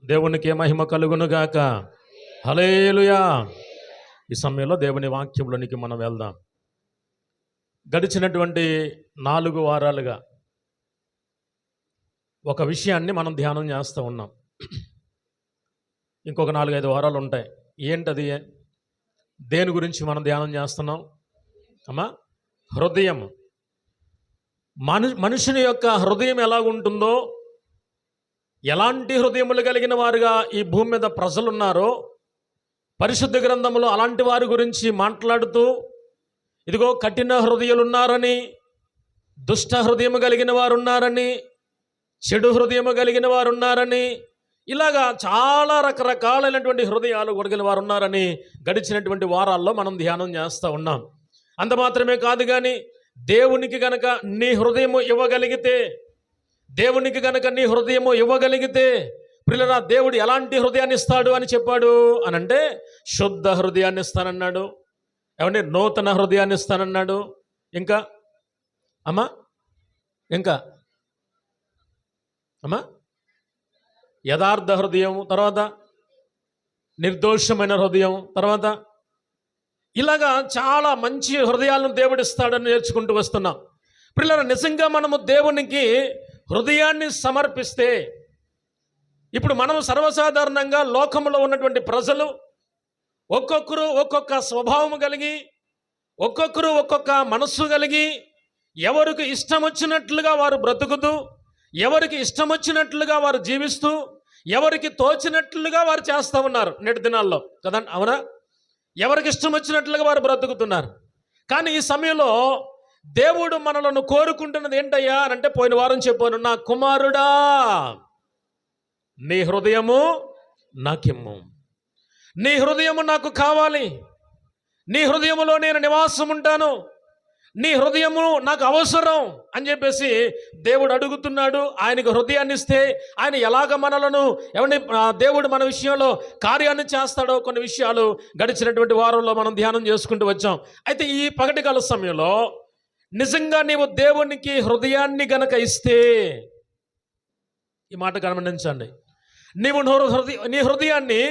దేవునికి మహిమ కలుగునుగాక. హల్లెలూయా. ఈ సమయంలో దేవుని వాక్యంలోనికి మనం వెళ్దాం. గడిచినటువంటి 4 వారాలుగా ఒక విషయాన్ని మనం ధ్యానం చేస్తూ ఉన్నాం. ఇంకొక 4-5 వారాలు ఉంటాయి. ఏంటది? దేని గురించి మనం ధ్యానం చేస్తున్నాం అమ్మా? హృదయం. మనుషుని యొక్క హృదయం ఎలాగుంటుందో, ఎలాంటి హృదయములు కలిగిన వారుగా ఈ భూమి మీద ప్రజలున్నారో పరిశుద్ధ గ్రంథంలో అలాంటి వారి గురించి మాట్లాడుతూ, ఇదిగో కఠిన హృదయాలు ఉన్నారని, దుష్ట హృదయము కలిగిన వారు ఉన్నారని, చెడు హృదయము కలిగిన వారు ఉన్నారని, ఇలాగా చాలా రకరకాలైనటువంటి హృదయాలు కలిగిన వారు ఉన్నారని గడిచినటువంటి వారాల్లో మనం ధ్యానం చేస్తూ ఉన్నాం. అంత మాత్రమే కాదు, కానీ దేవునికి గనక నీ హృదయము ఇవ్వగలిగితే, దేవునికి గనక నీ హృదయము ఇవ్వగలిగితే ప్రియులారా, దేవుడు ఎలాంటి హృదయాన్ని ఇస్తాడు అని చెప్పాడు అనంటే, శుద్ధ హృదయాన్ని ఇస్తానన్నాడు. ఏమంటే నూతన హృదయాన్ని ఇస్తానన్నాడు. ఇంకా అమ్మా, ఇంకా అమ్మా, యథార్థ హృదయం, తర్వాత నిర్దోషమైన హృదయం, తర్వాత ఇలాగా చాలా మంచి హృదయాలను దేవుడు ఇస్తాడని నేర్చుకుంటూ వస్తున్నాం. ప్రియులారా, నిజంగా మనము దేవునికి హృదయాన్ని సమర్పిస్తే, ఇప్పుడు మనం సర్వసాధారణంగా లోకంలో ఉన్నటువంటి ప్రజలు ఒక్కొక్కరు ఒక్కొక్క స్వభావం కలిగి, ఒక్కొక్కరు ఒక్కొక్క మనస్సు కలిగి, ఎవరికి ఇష్టం వచ్చినట్లుగా వారు బ్రతుకుతూ, ఎవరికి ఇష్టం వచ్చినట్లుగా వారు జీవిస్తూ, ఎవరికి తోచినట్లుగా వారు చేస్తూ ఉన్నారు నేటి దినాల్లో కదా. అవునా? ఎవరికి ఇష్టం వచ్చినట్లుగా వారు బ్రతుకుతున్నారు. కానీ ఈ సమయంలో దేవుడు మనలను కోరుకుంటున్నది ఏంటయ్యా అని అంటే, పోయిన వారం చెప్పాను, నా కుమారుడా నీ హృదయము నాకిమ్ము, నీ హృదయము నాకు కావాలి, నీ హృదయములో నేను నివాసం ఉంటాను, నీ హృదయము నాకు అవసరం అని చెప్పేసి దేవుడు అడుగుతున్నాడు. ఆయనకు హృదయాన్ని ఇస్తే ఆయన ఎలాగ మనలను దేవుడు మన విషయంలో కార్యాన్ని చేస్తాడో కొన్ని విషయాలు గడిచినటువంటి వారంలో మనం ధ్యానం చేసుకుంటూ వచ్చాం. అయితే ఈ పగటి కాల సమయంలో నిజంగా నీవు దేవునికి హృదయాన్ని గనక ఇస్తే, ఈ మాట గమనించండి, నీవు నీ హృదయాన్ని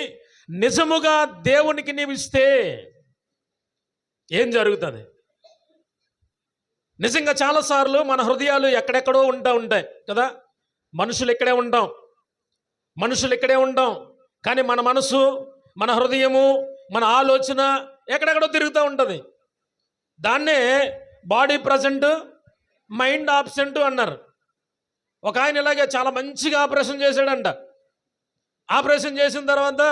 నిజముగా దేవునికి నీవు ఇస్తే ఏం జరుగుతుంది? నిజంగా చాలాసార్లు మన హృదయాలు ఎక్కడెక్కడో ఉంటాయి కదా. మనుషులు ఇక్కడే ఉంటాం, కానీ మన మనసు, మన హృదయము, మన ఆలోచన ఎక్కడెక్కడో తిరుగుతూ ఉంటుంది. దాన్నే బాడీ ప్రజెంట్, మైండ్ ఆబ్సెంట్ అన్నారు. ఒక ఆయన ఇలాగే చాలా మంచిగా ఆపరేషన్ చేశాడంట. ఆపరేషన్ చేసిన తర్వాత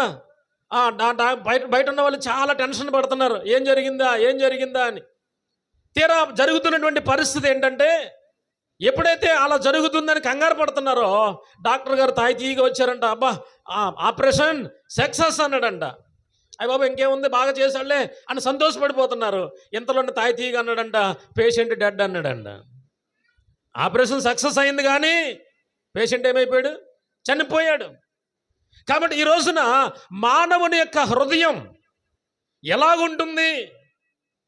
బయట ఉన్న వాళ్ళు చాలా టెన్షన్ పడుతున్నారు, ఏం జరిగిందా అని. తీరా జరుగుతున్నటువంటి పరిస్థితి ఏంటంటే, ఎప్పుడైతే అలా జరుగుతుందని కంగారు పడుతున్నారో డాక్టర్ గారు తాయితీగా వచ్చారంట. అబ్బా, ఆపరేషన్ సక్సెస్ అన్నాడంట. అయ్య బాబా, ఇంకేముంది, బాగా చేశాడులే అని సంతోషపడిపోతున్నారు. ఇంతలోనే తాయితీగా అన్నాడంట, పేషెంట్ డెడ్ అన్నాడంట. ఆపరేషన్ సక్సెస్ అయింది, కానీ పేషెంట్ ఏమైపోయాడు? చనిపోయాడు. కాబట్టి ఈ రోజున మానవుని యొక్క హృదయం ఎలాగుంటుంది,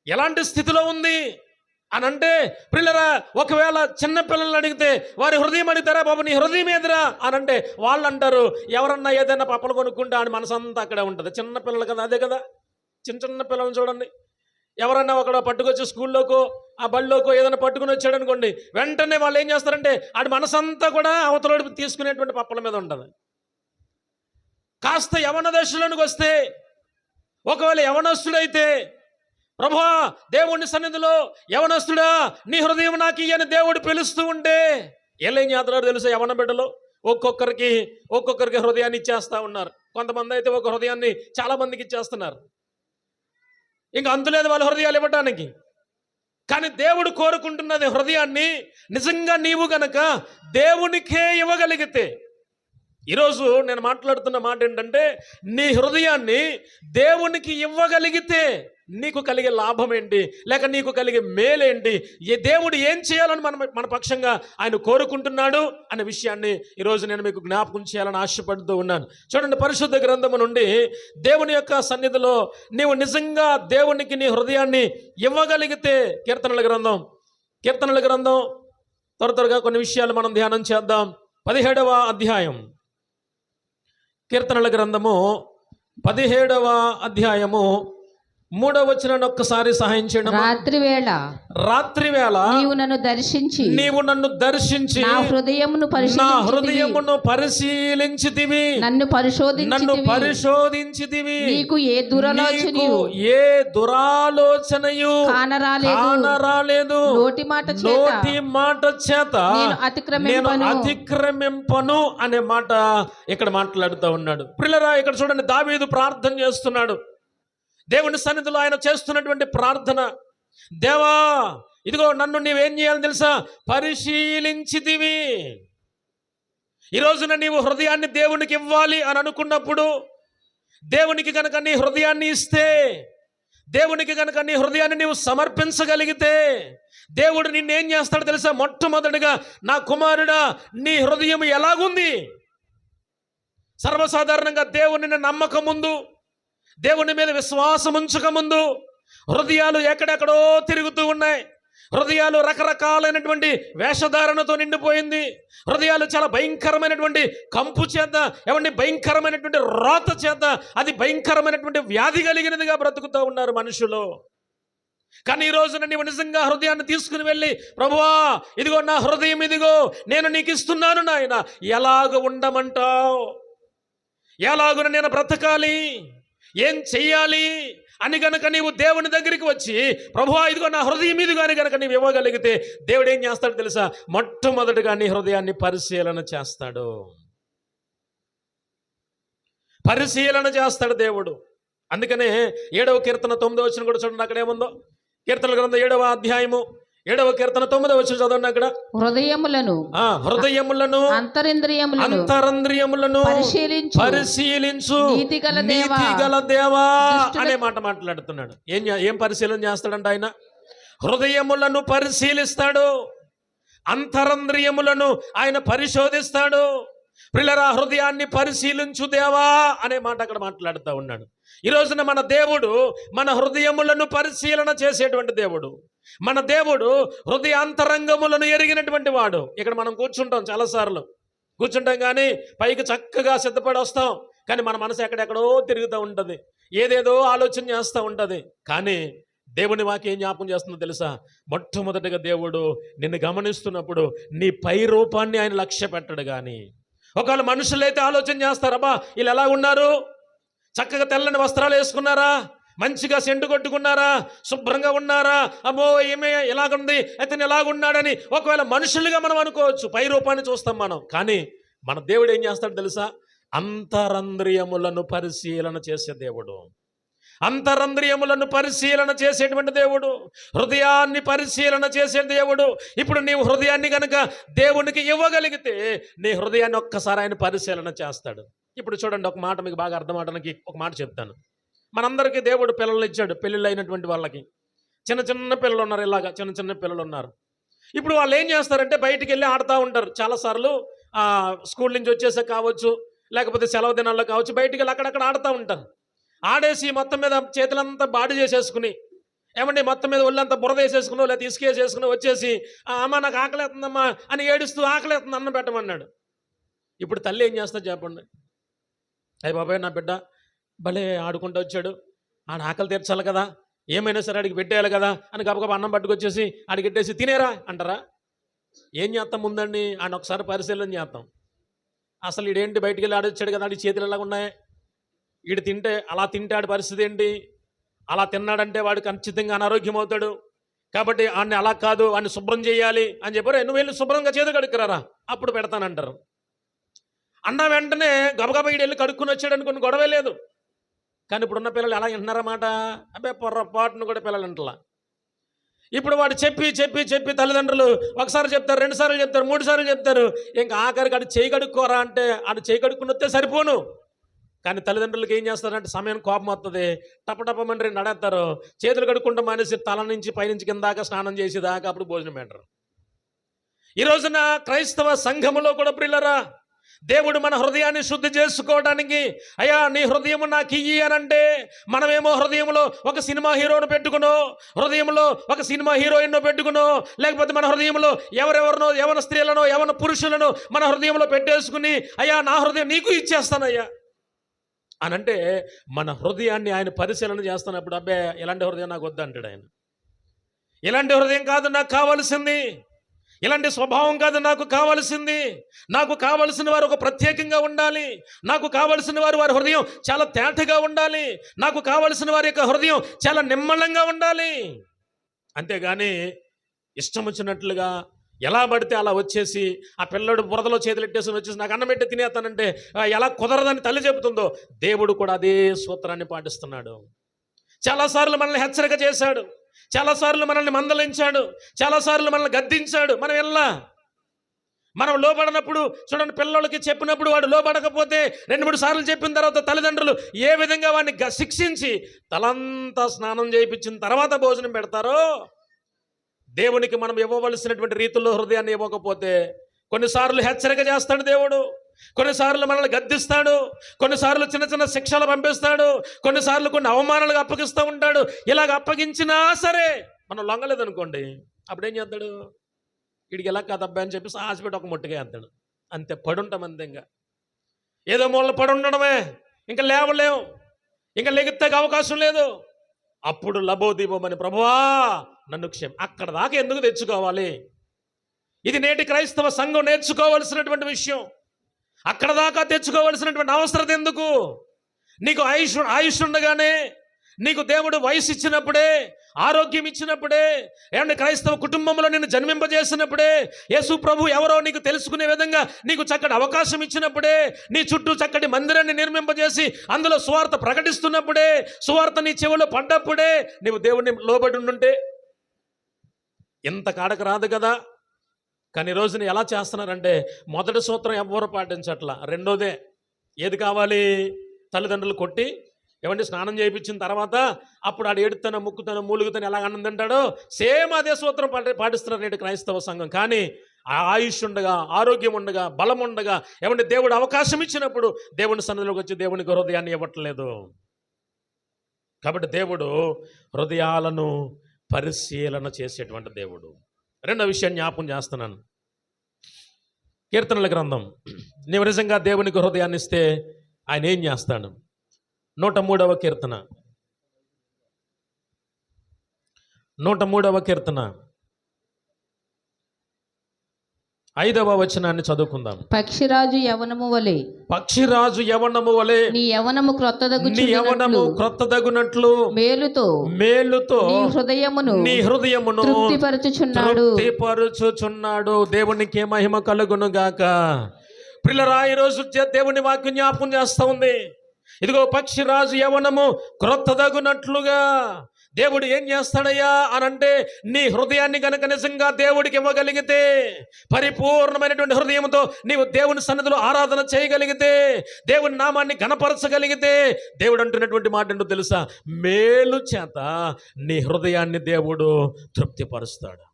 ఎలాంటి స్థితిలో ఉంది అని అంటే, పిల్లరా, ఒకవేళ చిన్న పిల్లల్ని అడిగితే వారి హృదయం అడుగుతారా, బాబు నీ హృదయం ఏదిరా అని అంటే, వాళ్ళు అంటారు, ఎవరన్నా ఏదైనా పప్పలు కొనుక్కుంటే అని మనసంతా అక్కడే ఉంటుంది. చిన్న పిల్లలు కదా, అదే కదా. చిన్న పిల్లలను చూడండి, ఎవరన్నా ఒకడు పట్టుకొచ్చి స్కూల్లోకో ఆ బళ్ళోకో ఏదైనా పట్టుకుని వచ్చాడు అనుకోండి, వెంటనే వాళ్ళు ఏం చేస్తారంటే ఆడి మనసంతా కూడా అవతల తీసుకునేటువంటి పప్పల మీద ఉంటుంది. కాస్త యవన దశలోనికి వస్తే, ఒకవేళ యవనస్తుడైతే, ప్రభువా దేవుని సన్నిధిలో యవనస్తుడా నీ హృదయం నాకు ఇయ్యని దేవుడు పిలుస్తూ ఉంటే ఏం చేస్తున్నారో తెలుసా? యవన బిడ్డలు ఒక్కొక్కరికి హృదయాన్ని ఇచ్చేస్తూ ఉన్నారు. కొంతమంది అయితే ఒక హృదయాన్ని చాలా మందికి ఇచ్చేస్తున్నారు. ఇంకా అంతులేదు వాళ్ళ హృదయాలు ఇవ్వటానికి. కానీ దేవుడు కోరుకుంటున్నది హృదయాన్ని నిజంగా నీవు గనక దేవునికే ఇవ్వగలిగితే. ఈరోజు నేను మాట్లాడుతున్న మాట ఏంటంటే, నీ హృదయాన్ని దేవునికి ఇవ్వగలిగితే నీకు కలిగే లాభం ఏంటి, లేక నీకు కలిగే మేలేంటి, దేవుడు ఏం చేయాలని మన పక్షంగా ఆయన కోరుకుంటున్నాడు అనే విషయాన్ని ఈరోజు నేను మీకు జ్ఞాపకం చేయాలని ఆశపడుతూ ఉన్నాను. చూడండి, పరిశుద్ధ గ్రంథము నుండి దేవుని యొక్క సన్నిధిలో నీవు నిజంగా దేవునికి నీ హృదయాన్ని ఇవ్వగలిగితే, కీర్తనల గ్రంథం త్వరగా కొన్ని విషయాలు మనం ధ్యానం చేద్దాం. 17వ అధ్యాయం కీర్తనల గ్రంథము 17వ అధ్యాయము 3వ వచనాన్ని ఒక్కసారి సహాయం చేయండి. రాత్రి వేళ నీవు నన్ను దర్శించి నా హృదయమును పరిశీలించితివి, నన్ను పరిశోధించితివి. నీకు ఏ దురాలోచనయు కానరాలేదు. నోటి మాట చేత నేను అతిక్రమింపను అనే మాట ఇక్కడ మాట్లాడుతూ ఉన్నాడు. ప్రియులారా, ఇక్కడ చూడండి, దావీదు ప్రార్థన చేస్తున్నాడు. దేవుని సన్నిధిలో ఆయన చేస్తున్నటువంటి ప్రార్థన, దేవా ఇదిగో నన్ను నీవేం చేయాలని తెలుసా, పరిశీలించితివి. ఈ రోజున నీవు హృదయాన్ని దేవునికి ఇవ్వాలి అని అనుకున్నప్పుడు, దేవునికి కనుక నీ హృదయాన్ని ఇస్తే, దేవునికి కనుక నీ హృదయాన్ని నీవు సమర్పించగలిగితే, దేవుడు నిన్నేం చేస్తాడో తెలుసా, మొట్టమొదటిగా నా కుమారుడా నీ హృదయం ఎలాగుంది. సర్వసాధారణంగా దేవుని నమ్మక ముందు, దేవుని మీద విశ్వాసం ఉంచక ముందు హృదయాలు ఎక్కడెక్కడో తిరుగుతూ ఉన్నాయి. హృదయాలు రకరకాలైనటువంటి వేషధారణతో నిండిపోయింది. హృదయాలు చాలా భయంకరమైనటువంటి కంపు చేత, భయంకరమైనటువంటి రోత చేత, అది భయంకరమైనటువంటి వ్యాధి కలిగినదిగా బ్రతుకుతూ ఉన్నారు మనుషులు. కానీ ఈ రోజున నీవు నిజంగా హృదయాన్ని తీసుకుని వెళ్ళి, ప్రభువా ఇదిగో నా హృదయం, ఇదిగో నేను నీకు ఇస్తున్నాను నాయన, ఎలాగ ఉండమంటావు, ఎలాగున నేను బ్రతకాలి, ఏం చెయ్యాలి అని గనక నీవు దేవుని దగ్గరికి వచ్చి, ప్రభువా ఇదిగో నా హృదయం ఇదిగో అని గనక నీవు ఇవ్వగలిగితే, దేవుడు ఏం చేస్తాడు తెలుసా, మొట్టమొదటిగా నీ హృదయాన్ని పరిశీలన చేస్తాడు దేవుడు. అందుకనే 7వ కీర్తన 9వ వచనం కూడా చూడండి, అక్కడ ఏముందో. కీర్తనల గ్రంథం 7వ అధ్యాయము 7వ కీర్తన 9వ వచనం చదవండి. అక్కడ హృదయములను అంతరంద్రియములను పరిశీలించు నీతిగల దేవా అనే మాట మాట్లాడుతున్నాడు. ఏం పరిశీలన చేస్తాడంట ఆయన? హృదయములను పరిశీలిస్తాడు, అంతరంద్రియములను ఆయన పరిశోధిస్తాడు. ప్రియులారా, హృదయాన్ని పరిశీలించు దేవా అనే మాట అక్కడ మాట్లాడుతూ ఉన్నాడు. ఈ రోజున మన దేవుడు మన హృదయములను పరిశీలన చేసేటువంటి దేవుడు. మన దేవుడు హృదయాంతరంగములను ఎరిగినటువంటి వాడు. ఇక్కడ మనం కూర్చుంటాం, చాలాసార్లు కూర్చుంటాం, కానీ పైకి చక్కగా సిద్ధపడి వస్తాం, కానీ మన మనసు ఎక్కడెక్కడో తిరుగుతూ ఉంటుంది, ఏదేదో ఆలోచన చేస్తూ ఉంటుంది. కానీ దేవుని వాక్యం ఏం జ్ఞాపకం చేస్తుందో తెలుసా, మొట్టమొదటిగా దేవుడు నిన్ను గమనిస్తున్నప్పుడు నీ పై రూపాన్ని ఆయన లక్ష్య పెట్టడు. కానీ ఒకవేళ మనుషులైతే ఆలోచన చేస్తారు, అబ్బా వీళ్ళు ఎలా ఉన్నారు, చక్కగా తెల్లని వస్త్రాలు వేసుకున్నారా, మంచిగా సెంటు కొట్టుకున్నారా, శుభ్రంగా ఉన్నారా, అమ్మో ఏమే ఎలాగుంది, అతను ఎలాగున్నాడని ఒకవేళ మనుషులుగా మనం అనుకోవచ్చు, పై రూపాన్ని చూస్తాం మనం. కానీ మన దేవుడు ఏం చేస్తాడు తెలుసా, అంతరంద్రియములను పరిశీలన చేసే దేవుడు, అంతరంద్రియములను పరిశీలన చేసేటువంటి దేవుడు, హృదయాన్ని పరిశీలన చేసే దేవుడు. ఇప్పుడు నీవు హృదయాన్ని కనుక దేవునికి ఇవ్వగలిగితే నీ హృదయాన్ని ఒక్కసారి ఆయన పరిశీలన చేస్తాడు. ఇప్పుడు చూడండి, ఒక మాట మీకు బాగా అర్థమవడానికి ఒక మాట చెప్తాను. మనందరికీ దేవుడు పిల్లలు ఇచ్చాడు, పెళ్ళిళ్ళు అయినటువంటి వాళ్ళకి. చిన్న చిన్న పిల్లలు ఉన్నారు, ఇలాగా చిన్న చిన్న పిల్లలు ఉన్నారు. ఇప్పుడు వాళ్ళు ఏం చేస్తారంటే బయటికి వెళ్ళి ఆడుతూ ఉంటారు. చాలాసార్లు స్కూల్ నుంచి వచ్చేసే కావచ్చు, లేకపోతే సెలవు దినాల్లో కావచ్చు, బయటికి వెళ్ళి అక్కడక్కడ ఆడుతూ ఉంటారు. ఆడేసి మొత్తం మీద చేతులంతా బాడీ చేసేసుకుని, మొత్తం మీద ఒళ్ళంతా బురద వేసేసుకుని, లేదా ఇసుకేసేసుకుని వచ్చేసి, అమ్మ నాకు ఆకలేస్తుందమ్మా అని ఏడుస్తూ, ఆకలేస్తుంది అన్నం పెట్టమన్నాడు. ఇప్పుడు తల్లి ఏం చేస్తా చెప్పండి, అయ్యి బాబాయ్ నా బిడ్డ భలే ఆడుకుంటూ వచ్చాడు, ఆడ ఆకలి తీర్చాలి కదా, ఏమైనా సరే ఆడికి పెట్టేయాలి కదా అని గబగబా అన్నం పట్టుకొచ్చేసి ఆడికెట్టేసి తినేరా అంటారా? ఏం చేస్తాం ముందండి, ఆయన ఒకసారి పరిశీలన చేస్తాం. అసలు ఈడేంటి బయటికి వెళ్ళి ఆడొచ్చాడు కదా, ఆడి చేతులు ఎలాగ ఉన్నాయి, వీడు అలా తింటే ఆడి పరిస్థితి ఏంటి, అలా తిన్నాడంటే వాడు ఖచ్చితంగా అనారోగ్యం అవుతాడు, కాబట్టి ఆడిని అలా కాదు, వాడిని శుభ్రం చేయాలి అని చెప్పారు. నువ్వు వెళ్ళి శుభ్రంగా చేతులు కడుక్కురారా అప్పుడు పెడతానంటారు. అన్న వెంటనే గబగబా వీడు వెళ్ళి కడుక్కుని వచ్చాడు అనుకుని గొడవే లేదు. కానీ ఇప్పుడున్న పిల్లలు ఎలా వింటున్నారన్నమాట, అబ్బే పొర్రపాటును కూడా పిల్లలు అంటలా. ఇప్పుడు వాడు చెప్పి చెప్పి చెప్పి తల్లిదండ్రులు ఒకసారి చెప్తారు, 2 సార్లు చెప్తారు, 3 సార్లు చెప్తారు, ఇంకా ఆఖరికి ఆడు చేయి కడుక్కోరా అంటే ఆడు చేయి కడుక్కుని వస్తే సరిపోను. కానీ తల్లిదండ్రులకి ఏం చేస్తారంటే సమయం కోపం వస్తుంది, టపటపమండ్రి నడేస్తారు, చేతులు కడుక్కుంటూ మానేసి తల నుంచి పైనుంచి కిందాక స్నానం చేసేదాకా అప్పుడు భోజనం పెట్టరు. ఈ రోజున క్రైస్తవ సంఘములో కూడా ప్రియులరా, దేవుడు మన హృదయాన్ని శుద్ధి చేసుకోవడానికి, అయ్యా నీ హృదయము నాకు ఇయ్యి అనంటే, మనమేమో హృదయంలో ఒక సినిమా హీరోను పెట్టుకునో, హృదయంలో ఒక సినిమా హీరోయిన్ను పెట్టుకునో, లేకపోతే మన హృదయంలో ఎవరెవరినో, యవన స్త్రీలను, యవన పురుషులను మన హృదయంలో పెట్టేసుకుని, అయ్యా నా హృదయం నీకు ఇచ్చేస్తానయ్యా, అని అంటే మన హృదయాన్ని ఆయన పరిశీలన చేస్తున్నప్పుడు అబ్బే ఇలాంటి హృదయం నాకు వద్దు అంటాడు ఆయన. ఇలాంటి హృదయం కాదు నాకు కావాల్సింది, ఇలాంటి స్వభావం కాదు నాకు కావాల్సింది. నాకు కావలసిన వారు ఒక ప్రత్యేకంగా ఉండాలి. నాకు కావలసిన వారు వారి హృదయం చాలా తేటగా ఉండాలి. నాకు కావలసిన వారి యొక్క హృదయం చాలా నిమ్మళంగా ఉండాలి. అంతేగాని ఇష్టం వచ్చినట్లుగా ఎలా పడితే అలా వచ్చేసి ఆ పిల్లడు బురదలో చేతులెట్టేసి వచ్చేసి నాకు అన్నం పెట్టి తినేస్తానంటే ఎలా కుదరదని తల్లి చెబుతుందో, దేవుడు కూడా అదే సూత్రాన్ని పాటిస్తున్నాడు. చాలాసార్లు మనల్ని హెచ్చరిక చేశాడు, చాలాసార్లు మనల్ని మందలించాడు, చాలాసార్లు మనల్ని గద్దించాడు. మనం లోబడినప్పుడు చూడండి, పిల్లలకి చెప్పినప్పుడు వాడు లోబడకపోతే 2-3 సార్లు చెప్పిన తర్వాత తల్లిదండ్రులు ఏ విధంగా వాడిని శిక్షించి తలంతా స్నానం చేయించిన తర్వాత భోజనం పెడతారో, దేవునికి మనం ఇవ్వవలసినటువంటి రీతిలో హృదయాన్ని ఇవ్వకపోతే కొన్నిసార్లు హెచ్చరిక చేస్తాడు దేవుడు, కొన్నిసార్లు మనల్ని గద్దిస్తాడు, కొన్నిసార్లు చిన్న చిన్న శిక్షలు పంపిస్తాడు, కొన్నిసార్లు కొన్ని అవమానాలుగా అప్పగిస్తూ ఉంటాడు. ఇలాగ అప్పగించినా సరే మనం లొంగలేదనుకోండి, అప్పుడేం చేస్తాడు, వీడికి ఎలా కాదు అబ్బాయి అని చెప్పేసి ఆశపెట్టి ఒక ముట్టుగా వేస్తాడు. అంతే, పడుంటాం అంతే. ఇంకా ఏదో మూల పడి ఉండడమే, ఇంకా లేవలేం, ఇంకా లెగితే అవకాశం లేదు. అప్పుడు లబోదీపమని ప్రభువా నన్ను అక్కడ దాకా ఎందుకు తెచ్చుకోవాలి? ఇది నేటి క్రైస్తవ సంఘం నేర్చుకోవలసినటువంటి విషయం. అక్కడ దాకా తెచ్చుకోవలసినటువంటి అవసరం ఎందుకు? నీకు ఆయుష్ ఉండగానే, నీకు దేవుడు వయసు ఇచ్చినప్పుడే, ఆరోగ్యం ఇచ్చినప్పుడే, ఏమంటే క్రైస్తవ కుటుంబంలో నిన్ను జన్మింపజేసినప్పుడే, యేసు ప్రభు ఎవరో నీకు తెలుసుకునే విధంగా నీకు చక్కటి అవకాశం ఇచ్చినప్పుడే, నీ చుట్టూ చక్కటి మందిరాన్ని నిర్మింపజేసి అందులో సువార్త ప్రకటిస్తున్నప్పుడే, సువార్త నీ చెవిలో పడ్డప్పుడే నీవు దేవుడిని లోబడి ఉండుంటే ఇంత కాడకు రాదు కదా. కానీ రోజుని ఎలా చేస్తున్నారంటే, మొదటి సూత్రం ఎవ్వరూ పాటించట్లా. రెండోదే ఏది కావాలి? తల్లిదండ్రులు కొట్టి ఏమంటే స్నానం చేయించిన తర్వాత అప్పుడు ఆడు ఏడుతానో ముక్కుతానో మూలుగుతానో ఎలా ఆనందం తింటాడో, సేమ్ అదే సూత్రం పాటిస్తున్నారు నేటి క్రైస్తవ సంఘం. కానీ ఆయుష్ ఉండగా, ఆరోగ్యం ఉండగా, బలం ఉండగా, ఏమంటే దేవుడు అవకాశం ఇచ్చినప్పుడు దేవుని సన్నిధిలోకి వచ్చి దేవునికి హృదయాన్ని ఇవ్వట్లేదు. కాబట్టి దేవుడు హృదయాలను పరిశీలన చేసేటువంటి దేవుడు. రెండో విషయం జ్ఞాపకం చేస్తున్నాను. కీర్తనల గ్రంథం, నీవు నిజంగా దేవునికి హృదయాన్ని ఇస్తే ఆయన ఏం చేస్తాడు? 103వ కీర్తన, 103వ కీర్తన 5వ వచనాన్ని చదువుకుందాం. పక్షిరాజు యవనము వలె, పక్షిరాజు యవనము వలె నీ యవనము క్రొత్తదగునట్లు మేలుతో నీ హృదయమును తృప్తిపరచుచున్నాడు. దేవునికి మహిమ కలుగును గాక. ప్రియులారా, ఈ రోజు దేవుని వాక్యం జ్ఞాపకం చేస్తా ఉంది. ఇదిగో పక్షిరాజు యవనము క్రొత్తదగునట్లుగా దేవుడు ఏం చేస్తాడయ్యా అనంటే, నీ హృదయాన్ని కనుక నిజంగా దేవుడికి ఇవ్వగలిగితే, పరిపూర్ణమైనటువంటి హృదయంతో నీవు దేవుని సన్నిధిలో ఆరాధన చేయగలిగితే, దేవుని నామాన్ని ఘనపరచగలిగితే, దేవుడు అంటున్నటువంటి మాట ఏంటో తెలుసా? మేలు చేత నీ హృదయాన్ని దేవుడు తృప్తిపరుస్తాడు.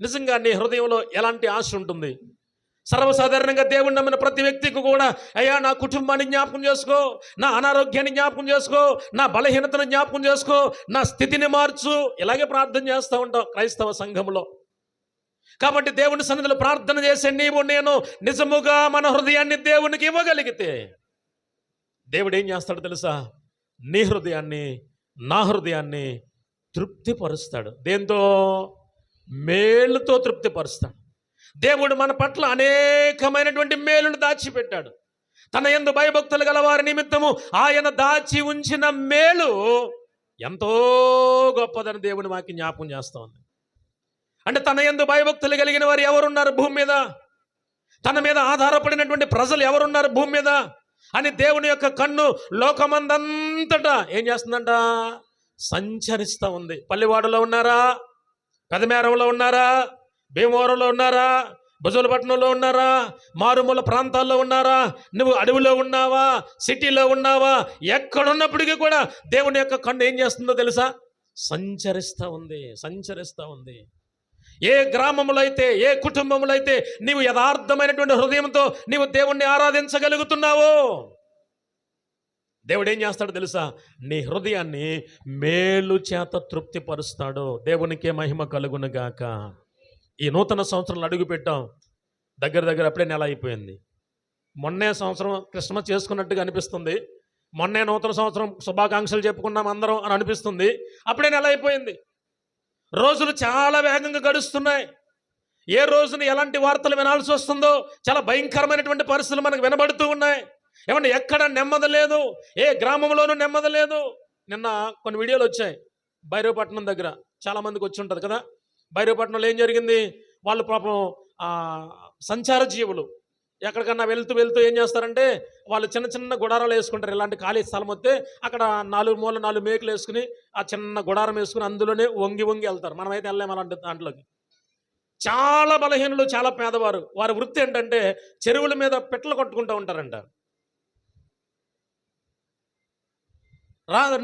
నిజంగా నీ హృదయంలో ఎలాంటి ఆశ ఉంటుంది? సర్వసాధారణంగా దేవుని నమ్మిన ప్రతి వ్యక్తికి కూడా, అయ్యా నా కుటుంబాన్ని జ్ఞాపకం చేసుకో, నా అనారోగ్యాన్ని జ్ఞాపకం చేసుకో, నా బలహీనతను జ్ఞాపకం చేసుకో, నా స్థితిని మార్చు, ఇలాగే ప్రార్థన చేస్తూ ఉంటాం క్రైస్తవ సంఘంలో. కాబట్టి దేవుని సన్నిధిలో ప్రార్థన చేసే నీవు నేను నిజముగా మన హృదయాన్ని దేవునికి ఇవ్వగలిగితే, దేవుడు ఏం చేస్తాడో తెలుసా? నీ హృదయాన్ని, నా హృదయాన్ని తృప్తిపరుస్తాడు. దేంతో? మేలుతో తృప్తిపరుస్తాడు. దేవుడు మన పట్ల అనేకమైనటువంటి మేలును దాచిపెట్టాడు. తన యందు భయభక్తులు గల వారి నిమిత్తము ఆయన దాచి ఉంచిన మేలు ఎంతో గొప్పదని దేవుని వాక్యం జ్ఞాపకం చేస్తా ఉంది. అంటే తన యందు భయభక్తులు కలిగిన వారు ఎవరున్నారు భూమి మీద? తన మీద ఆధారపడినటువంటి ప్రజలు ఎవరున్నారు భూమి మీద అని దేవుని యొక్క కన్ను లోకమందంతటా ఏం చేస్తుందంట? సంచరిస్తూ ఉంది. పల్లివాడలో ఉన్నారా? పెదమేరంలో ఉన్నారా? భీమవరంలో ఉన్నారా? భుజలపట్నంలో ఉన్నారా? మారుమూల ప్రాంతాల్లో ఉన్నారా? నువ్వు అడవిలో ఉన్నావా? సిటీలో ఉన్నావా? ఎక్కడున్నప్పటికీ కూడా దేవుని యొక్క కన్ను ఏం చేస్తుందో తెలుసా? సంచరిస్తూ ఉంది. ఏ గ్రామంలో అయితే, ఏ కుటుంబంలో అయితే నీవు యథార్థమైనటువంటి హృదయంతో నీవు దేవుణ్ణి ఆరాధించగలుగుతున్నావో, దేవుడు ఏం చేస్తాడో తెలుసా? నీ హృదయాన్ని మేలు చేత తృప్తిపరుస్తాడు. దేవునికే మహిమ కలుగును గాక. ఈ నూతన సంవత్సరంలో అడుగు పెట్టాం. దగ్గర అప్పుడే నెల అయిపోయింది. మొన్నే సంవత్సరం క్రిస్మస్ చేసుకున్నట్టుగా అనిపిస్తుంది. మొన్నే నూతన సంవత్సరం శుభాకాంక్షలు చెప్పుకున్నాం అందరం అని అనిపిస్తుంది. అప్పుడే నెల అయిపోయింది. రోజులు చాలా వేగంగా గడుస్తున్నాయి. ఏ రోజున ఎలాంటి వార్తలు వినాల్సి వస్తుందో చాలా భయంకరమైనటువంటి పరిస్థితులు మనకు వినబడుతూ ఉన్నాయి. ఏమంటే ఎక్కడ నెమ్మది లేదు, ఏ గ్రామంలోనూ నెమ్మది లేదు. నిన్న కొన్ని వీడియోలు వచ్చాయి భైరవపట్నం దగ్గర, చాలామందికి వచ్చి ఉంటుంది కదా. భైరవపట్నంలో ఏం జరిగింది, వాళ్ళు పాపం సంచార జీవులు ఎక్కడికన్నా వెళ్తూ వెళ్తూ ఏం చేస్తారంటే వాళ్ళు చిన్న చిన్న గుడారాలు వేసుకుంటారు. ఇలాంటి ఖాళీ స్థలం వస్తే అక్కడ 4 మేకులు వేసుకుని ఆ చిన్న గుడారం వేసుకుని అందులోనే వంగి వంగి వెళ్తారు. మనమైతే వెళ్ళలేము అలాంటి దాంట్లోకి. చాలా బలహీనులు, చాలా పేదవారు. వారి వృత్తి ఏంటంటే చెరువుల మీద పెట్టలు కొట్టుకుంటూ ఉంటారంట.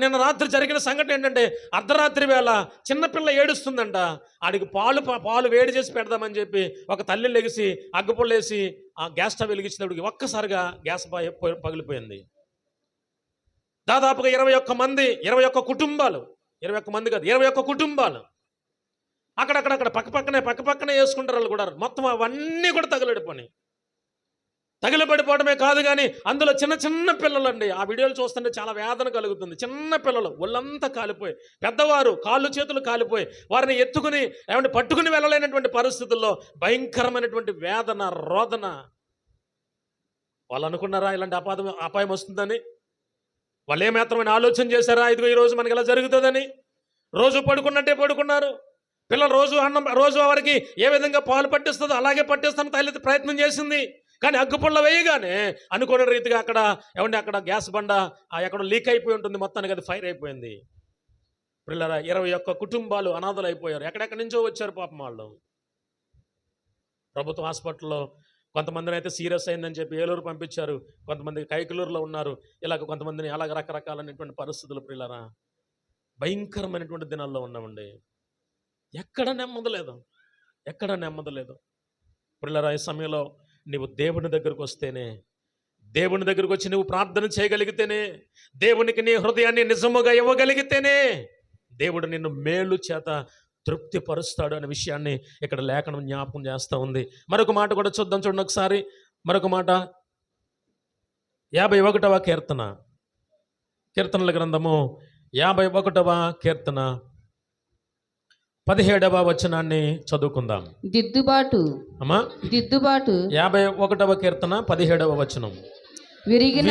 నిన్న రాత్రి జరిగిన సంఘటన ఏంటంటే అర్ధరాత్రి వేళ చిన్నపిల్ల ఏడుస్తుందంట. ఆడికి పాలు వేడి చేసి పెడదామని చెప్పి ఒక తల్లి లెగిసి అగ్గిపుల్లేసి ఆ గ్యాస్ స్టవ్ వెలిగించినప్పటికి ఒక్కసారిగా గ్యాస్ పగిలిపోయింది. దాదాపుగా 21 మంది, 21 కుటుంబాలు, 21 మంది కాదు 21 కుటుంబాలు అక్కడక్కడ పక్కపక్కనే వేసుకుంటారు వాళ్ళు కూడా. మొత్తం అవన్నీ కూడా తగిలిపడిపోవడమే కాదు కానీ అందులో చిన్న చిన్న పిల్లలండి. ఆ వీడియోలు చూస్తుంటే చాలా వేదన కలుగుతుంది. చిన్న పిల్లలు ఒళ్ళంతా కాలిపోయి, పెద్దవారు కాళ్ళు చేతులు కాలిపోయి వారిని ఎత్తుకుని ఏమంటే పట్టుకుని వెళ్ళలేనటువంటి పరిస్థితుల్లో భయంకరమైనటువంటి వేదన, రోదన. వాళ్ళు అనుకున్నారా ఇలాంటి అపాయం వస్తుందని? వాళ్ళు ఏమాత్రమైన ఆలోచన చేశారా ఇదిగో ఈరోజు మనకి ఇలా జరుగుతుందని? రోజు పడుకున్నట్టే పడుకున్నారు. పిల్లలు రోజు వారికి ఏ విధంగా పాలు పట్టిస్తుందో అలాగే పట్టిస్తాను తల్లి ప్రయత్నం చేసింది. కానీ అగ్గిపుల్ల వేయగానే అనుకోని రీతిగా అక్కడ గ్యాస్ బండ ఎక్కడో లీక్ అయిపోయి ఉంటుంది, మొత్తానికి అది ఫైర్ అయిపోయింది. పిల్లల 21 కుటుంబాలు అనాథలు అయిపోయారు. ఎక్కడెక్కడి నుంచో వచ్చారు పాపం వాళ్ళు. ప్రభుత్వ హాస్పిటల్లో కొంతమందిని అయితే సీరియస్ అయిందని చెప్పి ఏలూరు పంపించారు, కొంతమంది కైకలూరులో ఉన్నారు. ఇలాగ కొంతమందిని అలాగ రకరకాలైనటువంటి పరిస్థితులు. పిల్లరా భయంకరమైనటువంటి దినాల్లో ఉన్నామండి. ఎక్కడ నెమ్మది లేదు. పిల్లరా ఈ సమయంలో నువ్వు దేవుని దగ్గరకు వస్తేనే, దేవుని దగ్గరకు వచ్చి నువ్వు ప్రార్థన చేయగలిగితేనే, దేవునికి నీ హృదయాన్ని నిజముగా ఇవ్వగలిగితేనే దేవుడు నిన్ను మేలు చేత తృప్తిపరుస్తాడు అనే విషయాన్ని ఇక్కడ లేఖనం జ్ఞాపకం చేస్తూ ఉంది. మరొక మాట కూడా చూడండి ఒకసారి. మరొక మాట 51వ కీర్తనల గ్రంథము 51వ కీర్తన 17వ వచనాన్ని చదువుకుందాం. దిద్దుబాటు 51వ కీర్తన 17వ వచనం. విరిగిన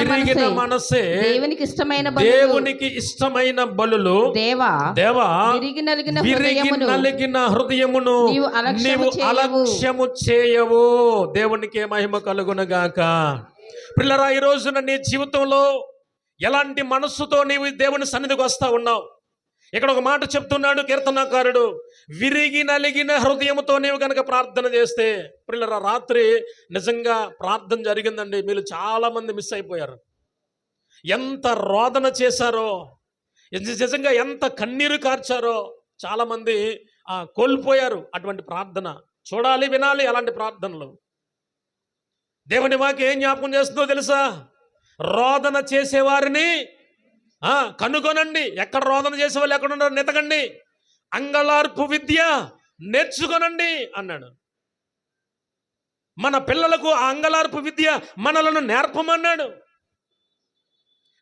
మనసే దేవునికి ఇష్టమైన బలులు దేవా విరిగి నలిగిన హృదయమును నీవు అలక్ష్యము చేయవు. దేవునికి మహిమ కలుగునగాక. పిల్లరా ఈ రోజున నీ జీవితంలో ఎలాంటి మనస్సుతో నీవు దేవుని సన్నిధికి వస్తా ఉన్నావు? ఇక్కడ ఒక మాట చెప్తున్నాడు కీర్తనాకారుడు, విరిగి నలిగిన హృదయంతో నీవు కనుక ప్రార్థన చేస్తే. పిల్లల రాత్రి నిజంగా ప్రార్థన జరిగిందండి. మీరు చాలామంది మిస్ అయిపోయారు. ఎంత రోదన చేశారో, నిజంగా ఎంత కన్నీరు కార్చారో చాలామంది కోల్పోయారు అటువంటి ప్రార్థన. చూడాలి, వినాలి అలాంటి ప్రార్థనలు. దేవుని వాక్యం ఏం జ్ఞాపకం చేస్తుందో తెలుసా? రోదన చేసేవారిని కనుగొనండి. ఎక్కడ రోదన చేసేవాళ్ళు ఎక్కడున్నారో నెతకండి. అంగళార్పు విద్య నేర్చుకొనండి అన్నాడు. మన పిల్లలకు ఆ అంగళార్పు విద్య మనలను నేర్పమన్నాడు.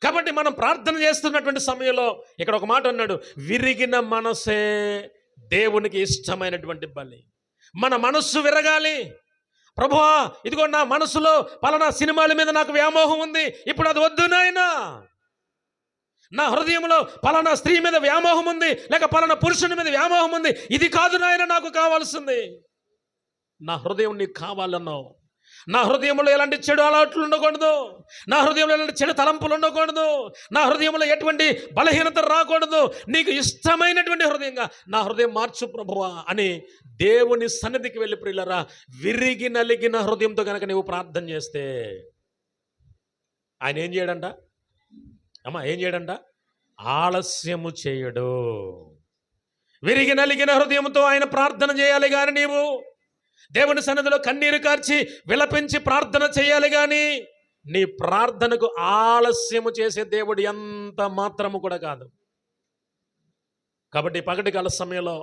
కాబట్టి మనం ప్రార్థన చేస్తున్నటువంటి సమయంలో ఇక్కడ ఒక మాట అన్నాడు, విరిగిన మనసే దేవునికి ఇష్టమైనటువంటి బలి. మన మనస్సు విరగాలి. ప్రభువా ఇదిగో నా మనసులో పలానా సినిమాల మీద నాకు వ్యామోహం ఉంది, ఇప్పుడు అది వద్దు నాయనా. నా హృదయంలో పలానా స్త్రీ మీద వ్యామోహం ఉంది, లేక పలానా పురుషుని మీద వ్యామోహం ఉంది, ఇది కాదు నాయన నాకు కావాల్సింది. నా హృదయం నీకు కావాలన్నావు. నా హృదయంలో ఎలాంటి చెడు అలవాట్లు ఉండకూడదు, నా హృదయంలో ఎలాంటి చెడు తలంపులు ఉండకూడదు, నా హృదయంలో ఎటువంటి బలహీనత రాకూడదు. నీకు ఇష్టమైనటువంటి హృదయంగా నా హృదయం మార్చు ప్రభువా అని దేవుని సన్నిధికి వెళ్ళి ప్రియులరా విరిగి నలిగిన హృదయంతో కనుక నీవు ప్రార్థన చేస్తే ఆయన ఏం చేయడంట? ఏం చేయడంట? ఆలస్యము చేయడు. విరిగి నలిగిన హృదయంతో ఆయన ప్రార్థన చేయాలి కానీ నీవు దేవుని సన్నిధిలో కన్నీరు కార్చి విలపించి ప్రార్థన చేయాలి కానీ నీ ప్రార్థనకు ఆలస్యము చేసే దేవుడు ఎంత మాత్రము కూడా కాదు. కాబట్టి పగటి కాల సమయంలో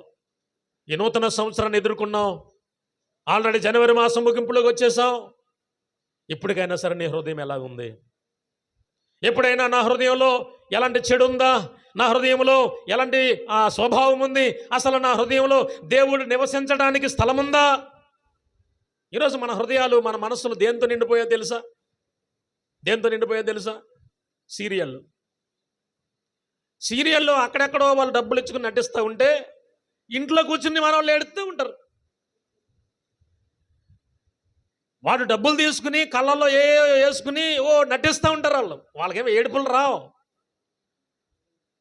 ఈ నూతన సంవత్సరాన్ని ఎదుర్కొన్నాం. ఆల్రెడీ జనవరి మాసం ముగింపులోకి వచ్చేసాం. ఇప్పటికైనా సరే నీ హృదయం ఎలా ఉంది? ఎప్పుడైనా నా హృదయంలో ఎలాంటి చెడు ఉందా, నా హృదయంలో ఎలాంటి స్వభావం ఉంది, అసలు నా హృదయంలో దేవుడు నివసించడానికి స్థలం ఉందా? ఈరోజు మన హృదయాలు, మన మనస్సులు దేంతో నిండిపోయా తెలుసా? దేంతో నిండిపోయా తెలుసా? సీరియల్లో అక్కడెక్కడో వాళ్ళు డబ్బులు ఇచ్చుకుని నటిస్తూ ఉంటే ఇంట్లో కూర్చుని మన వాళ్ళు ఏడుస్తూ ఉంటారు. వాడు డబ్బులు తీసుకుని కళ్ళల్లో వేసుకుని నటిస్తూ ఉంటారు. వాళ్ళకేమో ఏడుపులు రావు.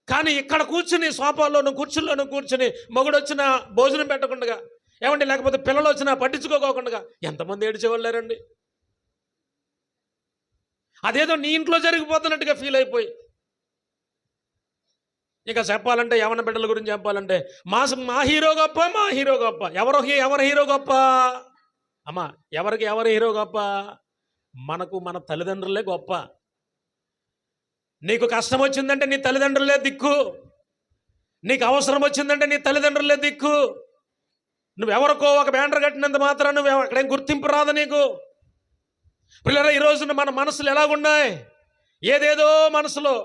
కానీ ఇక్కడ కూర్చుని సోఫాల్లోనూ కుర్చీల్లోనూ కూర్చుని మొగుడు వచ్చిన భోజనం పెట్టకుండా, ఏమండి లేకపోతే పిల్లలు వచ్చినా పట్టించుకోకుండా ఎంతమంది ఏడ్చేవాళ్ళారండి. అదేదో నీ ఇంట్లో జరిగిపోతున్నట్టుగా ఫీల్ అయిపోయి. ఇక చెప్పాలంటే యవన బిడ్డల గురించి చెప్పాలంటే మా హీరో గొప్ప, మా హీరో గొప్ప. ఎవరు హీరో గొప్ప అమ్మా? ఎవరు హీరో గొప్ప? మనకు మన తల్లిదండ్రులే గొప్ప. నీకు కష్టం వచ్చిందంటే నీ తల్లిదండ్రులే దిక్కు. నీకు అవసరం వచ్చిందంటే నీ తల్లిదండ్రులే దిక్కు. నువ్వెవరికో ఒక బ్యానర్ కట్టినంత మాత్రం నువ్వు అక్కడేం గుర్తింపు రాదు నీకు. పిల్లలు ఈ రోజున మన మనసులు ఎలాగున్నాయి? ఏదేదో మనసులో.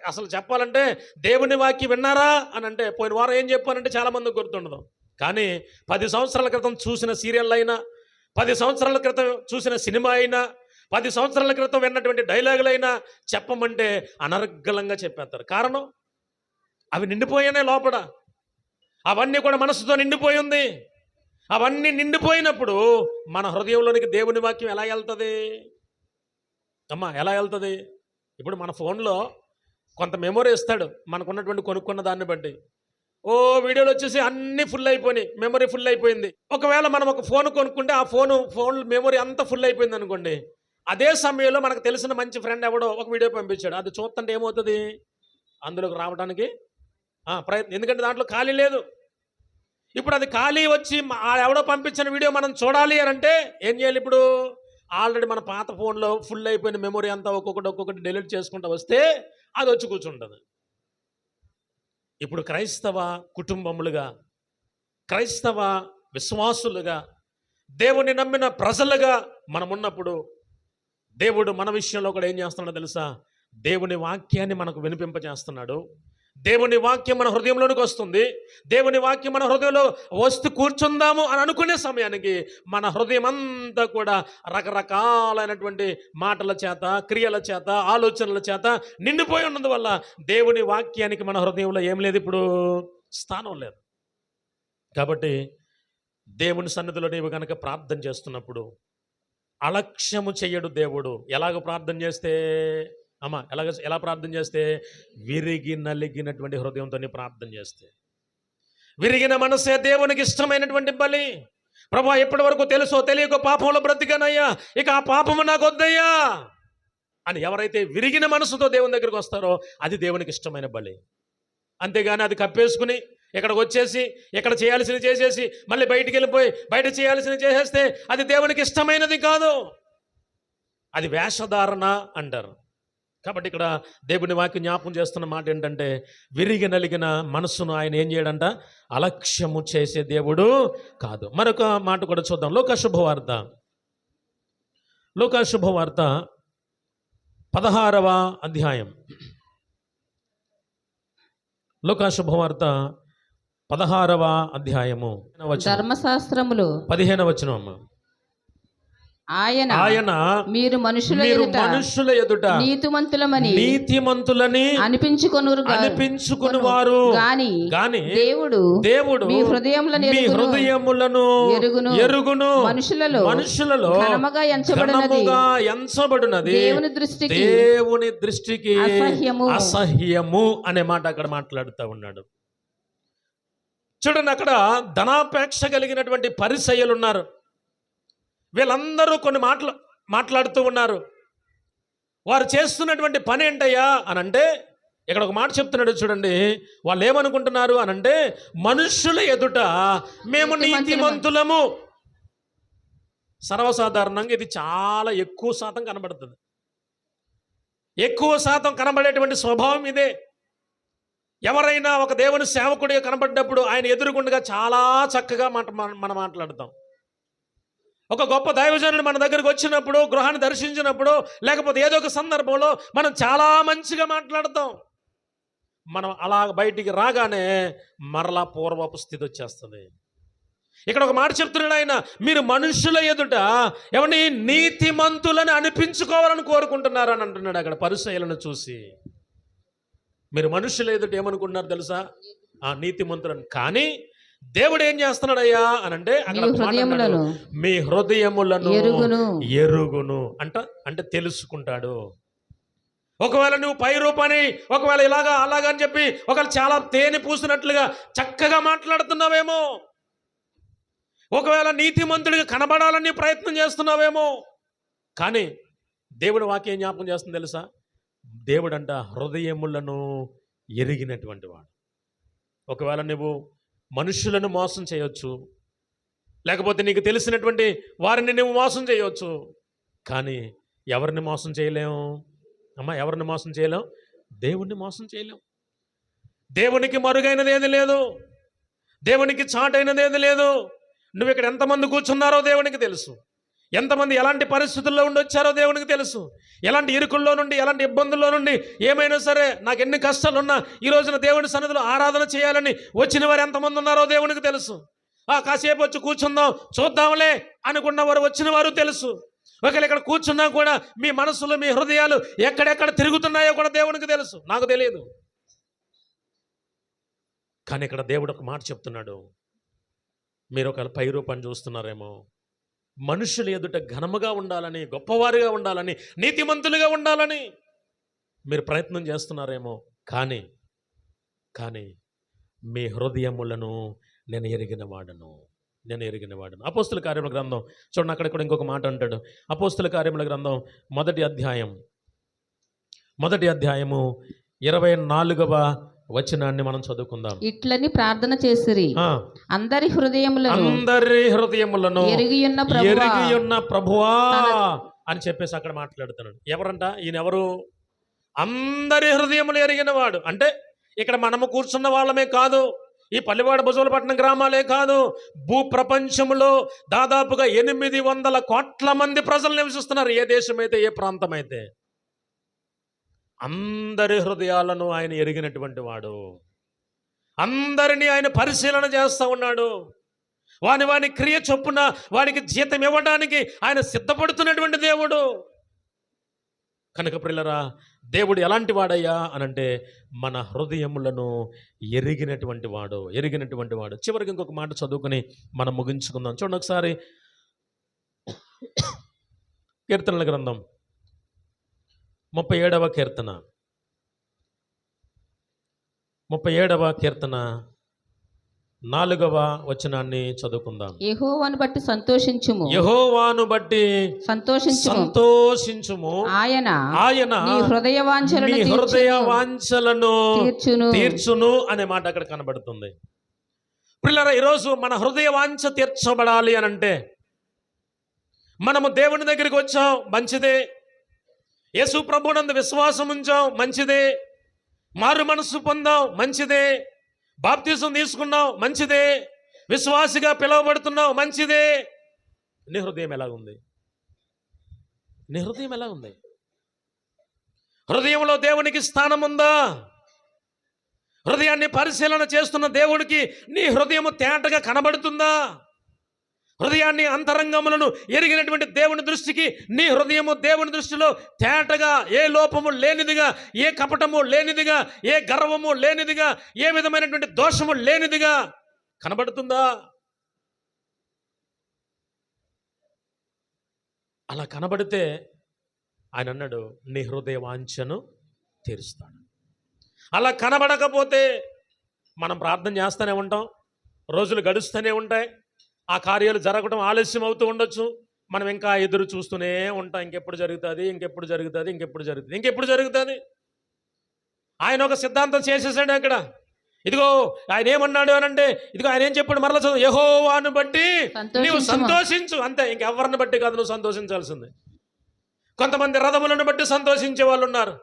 అసలు చెప్పాలంటే దేవుని వాక్యం విన్నారా అని అంటే, పోయిన వారం ఏం చెప్పానంటే చాలామంది గుర్తుండదు. కానీ 10 సంవత్సరాల క్రితం చూసిన సీరియల్ అయినా, 10 సంవత్సరాల క్రితం చూసిన సినిమా అయినా, 10 సంవత్సరాల క్రితం విన్నటువంటి డైలాగులైనా చెప్పమంటే అనర్గళంగా చెప్పేస్తారు. కారణం అవి నిండిపోయానే లోపల. అవన్నీ కూడా మనసుతో నిండిపోయి ఉంది. అవన్నీ నిండిపోయినప్పుడు మన హృదయంలోనికి దేవుని వాక్యం ఎలా వెళ్తుంది అమ్మా? ఎలా వెళ్తుంది? ఇప్పుడు మన ఫోన్లో కొంత మెమొరీ ఇస్తాడు మనకున్నటువంటి కొనుక్కున్న దాన్ని బట్టి. వీడియోలు వచ్చేసి అన్నీ ఫుల్ అయిపోయినాయి, మెమొరీ ఫుల్ అయిపోయింది. ఒకవేళ మనం ఒక ఫోన్ కొనుక్కుంటే ఆ ఫోన్ మెమొరీ అంతా ఫుల్ అయిపోయింది అనుకోండి. అదే సమయంలో మనకు తెలిసిన మంచి ఫ్రెండ్ ఎవడో ఒక వీడియో పంపించాడు. అది చూస్తుంటే ఏమవుతుంది? అందులోకి రావడానికి ప్రయత్నం. ఎందుకంటే దాంట్లో ఖాళీ లేదు. ఇప్పుడు అది ఖాళీ వచ్చి ఎవడో పంపించిన వీడియో మనం చూడాలి అని అంటే ఏం చేయాలి? ఇప్పుడు ఆల్రెడీ మన పాత ఫోన్లో ఫుల్ అయిపోయిన మెమొరీ అంతా ఒక్కొక్కటి డిలీట్ చేసుకుంటూ వస్తే అది వచ్చి కూర్చుంటుంది. ఇప్పుడు క్రైస్తవ కుటుంబములుగా, క్రైస్తవ విశ్వాసులుగా, దేవుని నమ్మిన ప్రజలుగా మనం ఉన్నప్పుడు దేవుడు మన విషయంలో కూడా ఏం చేస్తున్నాడో తెలుసా? దేవుని వాక్యాన్ని మనకు వినిపింపజేస్తున్నాడు. దేవుని వాక్యం మన హృదయంలోనికి వస్తుంది. దేవుని వాక్యం మన హృదయంలో వస్తూ కూర్చుందాము అని అనుకునే సమయానికి మన హృదయం అంతా కూడా రకరకాలైనటువంటి మాటల చేత, క్రియల చేత, ఆలోచనల చేత నిండిపోయి ఉన్నందువల్ల దేవుని వాక్యానికి మన హృదయంలో ఏం లేదు, ఇప్పుడు స్థానం లేదు. కాబట్టి దేవుని సన్నిధిలో నీవు కనుక ప్రార్థన చేస్తున్నప్పుడు అలక్ష్యము చెయ్యడు దేవుడు. ఎలాగ ప్రార్థన చేస్తే అమ్మా? ఎలా ప్రార్థన చేస్తే? విరిగి నలిగినటువంటి హృదయంతో ప్రార్థన చేస్తే. విరిగిన మనసే దేవునికి ఇష్టమైనటువంటి బలి. ప్రభువా, ఎప్పటి వరకు తెలుసో తెలియక పాపంలో బ్రతికానయ్యా, ఇక ఆ పాపము నాకు వద్దయ్యా అని ఎవరైతే విరిగిన మనసుతో దేవుని దగ్గరికి వస్తారో అది దేవునికి ఇష్టమైన బలి. అంతేగాని అది కప్పేసుకుని ఇక్కడికి వచ్చేసి ఇక్కడ చేయాల్సినవి చేసేసి మళ్ళీ బయటికి వెళ్ళిపోయి బయట చేయాల్సినవి చేసేస్తే అది దేవునికి ఇష్టమైనది కాదు. అది వేషధారణ అంటారు. కాబట్టి ఇక్కడ దేవుని వాక్యం జ్ఞాపకం చేస్తున్న మాట ఏంటంటే, విరిగి నలిగిన మనస్సును ఆయన ఏం చేయడంట? అలక్ష్యము చేసే దేవుడు కాదు. మరొక మాట కూడా చూద్దాం. లోకశుభవార్త 16వ అధ్యాయం. లోకశుభవార్త 16వ అధ్యాయము ధర్మశాస్త్రములు 15వ వచనం అమ్మ. ఆయన మీరు మనుషుల ఎదుట నీతిమంతులని అనిపించుకొను వారు గాని దేవుడు మీ హృదయములను ఎరుగును. మనుషులలో ఘనముగా ఎంచబడినది దేవుని దృష్టికి అసహ్యము అనే మాట అక్కడ మాట్లాడుతూ ఉన్నాడు. చూడండి, అక్కడ ధనాపేక్ష కలిగినటువంటి పరిసయ్యులు ఉన్నారు. వీళ్ళందరూ కొన్ని మాట్లాడుతూ ఉన్నారు. వారు చేస్తున్నటువంటి పని ఏంటయ్యా అని అంటే, ఇక్కడ ఒక మాట చెప్తున్నాడు చూడండి. వాళ్ళు ఏమనుకుంటున్నారు అని అంటే, మనుషుల ఎదుట మేము నీతిమంతులము. సర్వసాధారణంగా ఇది చాలా ఎక్కువ శాతం కనబడుతుంది. ఎక్కువ శాతం కనబడేటువంటి స్వభావం ఇదే. ఎవరైనా ఒక దేవుని సేవకుడిగా కనబడ్డప్పుడు ఆయన ఎదురుగుండగా చాలా చక్కగా మనం మాట్లాడతాం. ఒక గొప్ప దైవజనుడు మన దగ్గరికి వచ్చినప్పుడు, గృహాన్ని దర్శించినప్పుడు, లేకపోతే ఏదో ఒక సందర్భంలో మనం చాలా మంచిగా మాట్లాడతాం. మనం అలా బయటికి రాగానే మరలా పూర్వపు స్థితి వచ్చేస్తుంది. ఇక్కడ ఒక మాట చెప్తున్నాడు ఆయన, మీరు మనుషుల ఎదుట ఎవరిని నీతిమంతులని అనిపించుకోవాలని కోరుకుంటున్నారని అంటున్నాడు. అక్కడ పరిసయ్యులను చూసి మీరు మనుషుల ఎదుట ఏమనుకుంటున్నారు తెలుసా? ఆ నీతిమంతులని. కానీ దేవుడు ఏం చేస్తున్నాడయ్యా అని అంటే అక్కడ మీ హృదయములను ఎరుగును అంటే తెలుసుకుంటాడు. ఒకవేళ నువ్వు పై రూపాన్ని ఒకవేళ ఇలాగా అలాగా అని చెప్పి ఒకవేళ చాలా తేనె పూసినట్లుగా చక్కగా మాట్లాడుతున్నావేమో, ఒకవేళ నీతిమంతుడిగా కనబడాలని ప్రయత్నం చేస్తున్నావేమో, కానీ దేవుడు వాక్యం జ్ఞాపకం చేస్తుంది తెలుసా? దేవుడు అంట హృదయములను ఎరిగినటువంటి వాడు. ఒకవేళ నువ్వు మనుషులను మోసం చేయొచ్చు, లేకపోతే నీకు తెలిసినటువంటి వారిని నువ్వు మోసం చేయవచ్చు, కానీ ఎవరిని మోసం చేయలేము అమ్మా? ఎవరిని మోసం చేయలేం? దేవుణ్ణి మోసం చేయలేం. దేవునికి మరుగైనది ఏది లేదు, దేవునికి చాటైనది ఏది లేదు. నువ్వు ఇక్కడ ఎంతమంది కూర్చున్నారో దేవునికి తెలుసు, ఎంతమంది ఎలాంటి పరిస్థితుల్లో ఉండి వచ్చారో దేవునికి తెలుసు, ఎలాంటి ఇరుకుల్లో నుండి ఎలాంటి ఇబ్బందుల్లో నుండి ఏమైనా సరే నాకు ఎన్ని కష్టాలు ఉన్నా ఈ రోజున దేవుని సన్నిధిలో ఆరాధన చేయాలని వచ్చిన వారు ఎంతమంది ఉన్నారో దేవునికి తెలుసు. కాసేపు వచ్చి కూర్చుందాం చూద్దాంలే అనుకున్న వారు వచ్చిన వారు తెలుసు. ఒకవేళ ఇక్కడ కూర్చున్నా కూడా మీ మనసులు మీ హృదయాలు ఎక్కడెక్కడ తిరుగుతున్నాయో కూడా దేవునికి తెలుసు, నాకు తెలియదు. కానీ ఇక్కడ దేవుడు ఒక మాట చెప్తున్నాడు, మీరు ఒక పై రూపాన్ని చూస్తున్నారేమో, మనుషులు ఎదుట ఘనముగా ఉండాలని, గొప్పవారిగా ఉండాలని, నీతిమంతులుగా ఉండాలని మీరు ప్రయత్నం చేస్తున్నారేమో, కానీ మీ హృదయములను నేను ఎరిగిన వాడను. అపోస్తుల కార్యముల గ్రంథం చూడండి, అక్కడ కూడా ఇంకొక మాట అంటాడు. అపోస్తుల కార్యముల గ్రంథం మొదటి అధ్యాయము 24వ వచనాన్ని మనం చదువుకుందాం. ఇట్లని ప్రార్థన చేసిరి, అందరి హృదయములను ఎరిగియున్న ప్రభువా అని చెప్పేసి అక్కడ మాట్లాడుతున్నాడు. ఎవరంట ఈయన? ఎవరు? అందరి హృదయములు ఎరిగిన వాడు. అంటే ఇక్కడ మనము కూర్చున్న వాళ్ళమే కాదు, ఈ పల్లివాడ బుజవలపట్నం గ్రామాలే కాదు, భూ ప్రపంచంలో దాదాపుగా 800 కోట్ల మంది ప్రజలు నివసిస్తున్నారు. ఏ దేశమైతే ఏ ప్రాంతమైతే అందరి హృదయాలను ఆయన ఎరిగినటువంటి వాడు. అందరినీ ఆయన పరిశీలన చేస్తూ ఉన్నాడు. వాని క్రియ చొప్పున వానికి జీతం ఇవ్వడానికి ఆయన సిద్ధపడుతున్నటువంటి దేవుడు. కనుక ప్రియులరా, దేవుడు ఎలాంటి వాడయ్యా అనంటే మన హృదయములను ఎరిగినటువంటి వాడు. చివరికి ఇంకొక మాట చదువుకుని మనం ముగించుకుందాం. చూడండి ఒకసారి కీర్తనల గ్రంథం 37వ కీర్తన 4వ వచనాన్ని చదువుకుందాం. యెహోవాను బట్టి సంతోషించుము, సంతోషించుము. ఆయన నీ హృదయ వాంఛలను తీర్చును అనే మాట అక్కడ కనబడుతుంది. పిల్లరా, ఈరోజు మన హృదయ వాంఛ తీర్చబడాలి అని అంటే మనము దేవుని దగ్గరికి వచ్చాం, మంచిదే. యేసు ప్రభువునందు విశ్వాసం ఉంచాం, మంచిదే. మారు మనసు పొందాం, మంచిదే. బాప్తిసం తీసుకున్నాం, మంచిదే. విశ్వాసిగా పిలువబడుతున్నావు, మంచిదే. నీ హృదయం ఎలా ఉంది? హృదయంలో దేవునికి స్థానం ఉందా? హృదయాన్ని పరిశీలన చేస్తున్న దేవుడికి నీ హృదయము తేటగా కనబడుతుందా? హృదయాన్ని అంతరంగములను ఎరిగినటువంటి దేవుని దృష్టికి నీ హృదయము దేవుని దృష్టిలో తేటగా, ఏ లోపము లేనిదిగా, ఏ కపటము లేనిదిగా, ఏ గర్వము లేనిదిగా, ఏ విధమైనటువంటి దోషము లేనిదిగా కనబడుతుందా? అలా కనబడితే ఆయన అన్నాడు, నీ హృదయ వాంఛను తీరుస్తాడు. అలా కనబడకపోతే మనం ప్రార్థన చేస్తూనే ఉంటాం, రోజులు గడుస్తూనే ఉంటాయి, ఆ కార్యాలు జరగడం ఆలస్యం అవుతూ ఉండొచ్చు. మనం ఇంకా ఎదురు చూస్తూనే ఉంటాం, ఇంకెప్పుడు జరుగుతుంది. ఆయన ఒక సిద్ధాంతం చేసేసాడు అక్కడ. ఇదిగో ఆయన ఏమన్నాడు అని అంటే, ఇదిగో ఆయన ఏం చెప్పాడు, మరలా చదువు, యెహోవాను బట్టి నీవు సంతోషించు. అంతే, ఇంకెవరిని బట్టి కాదు నువ్వు సంతోషించాల్సింది. కొంతమంది రథములను బట్టి సంతోషించే వాళ్ళు ఉన్నారు,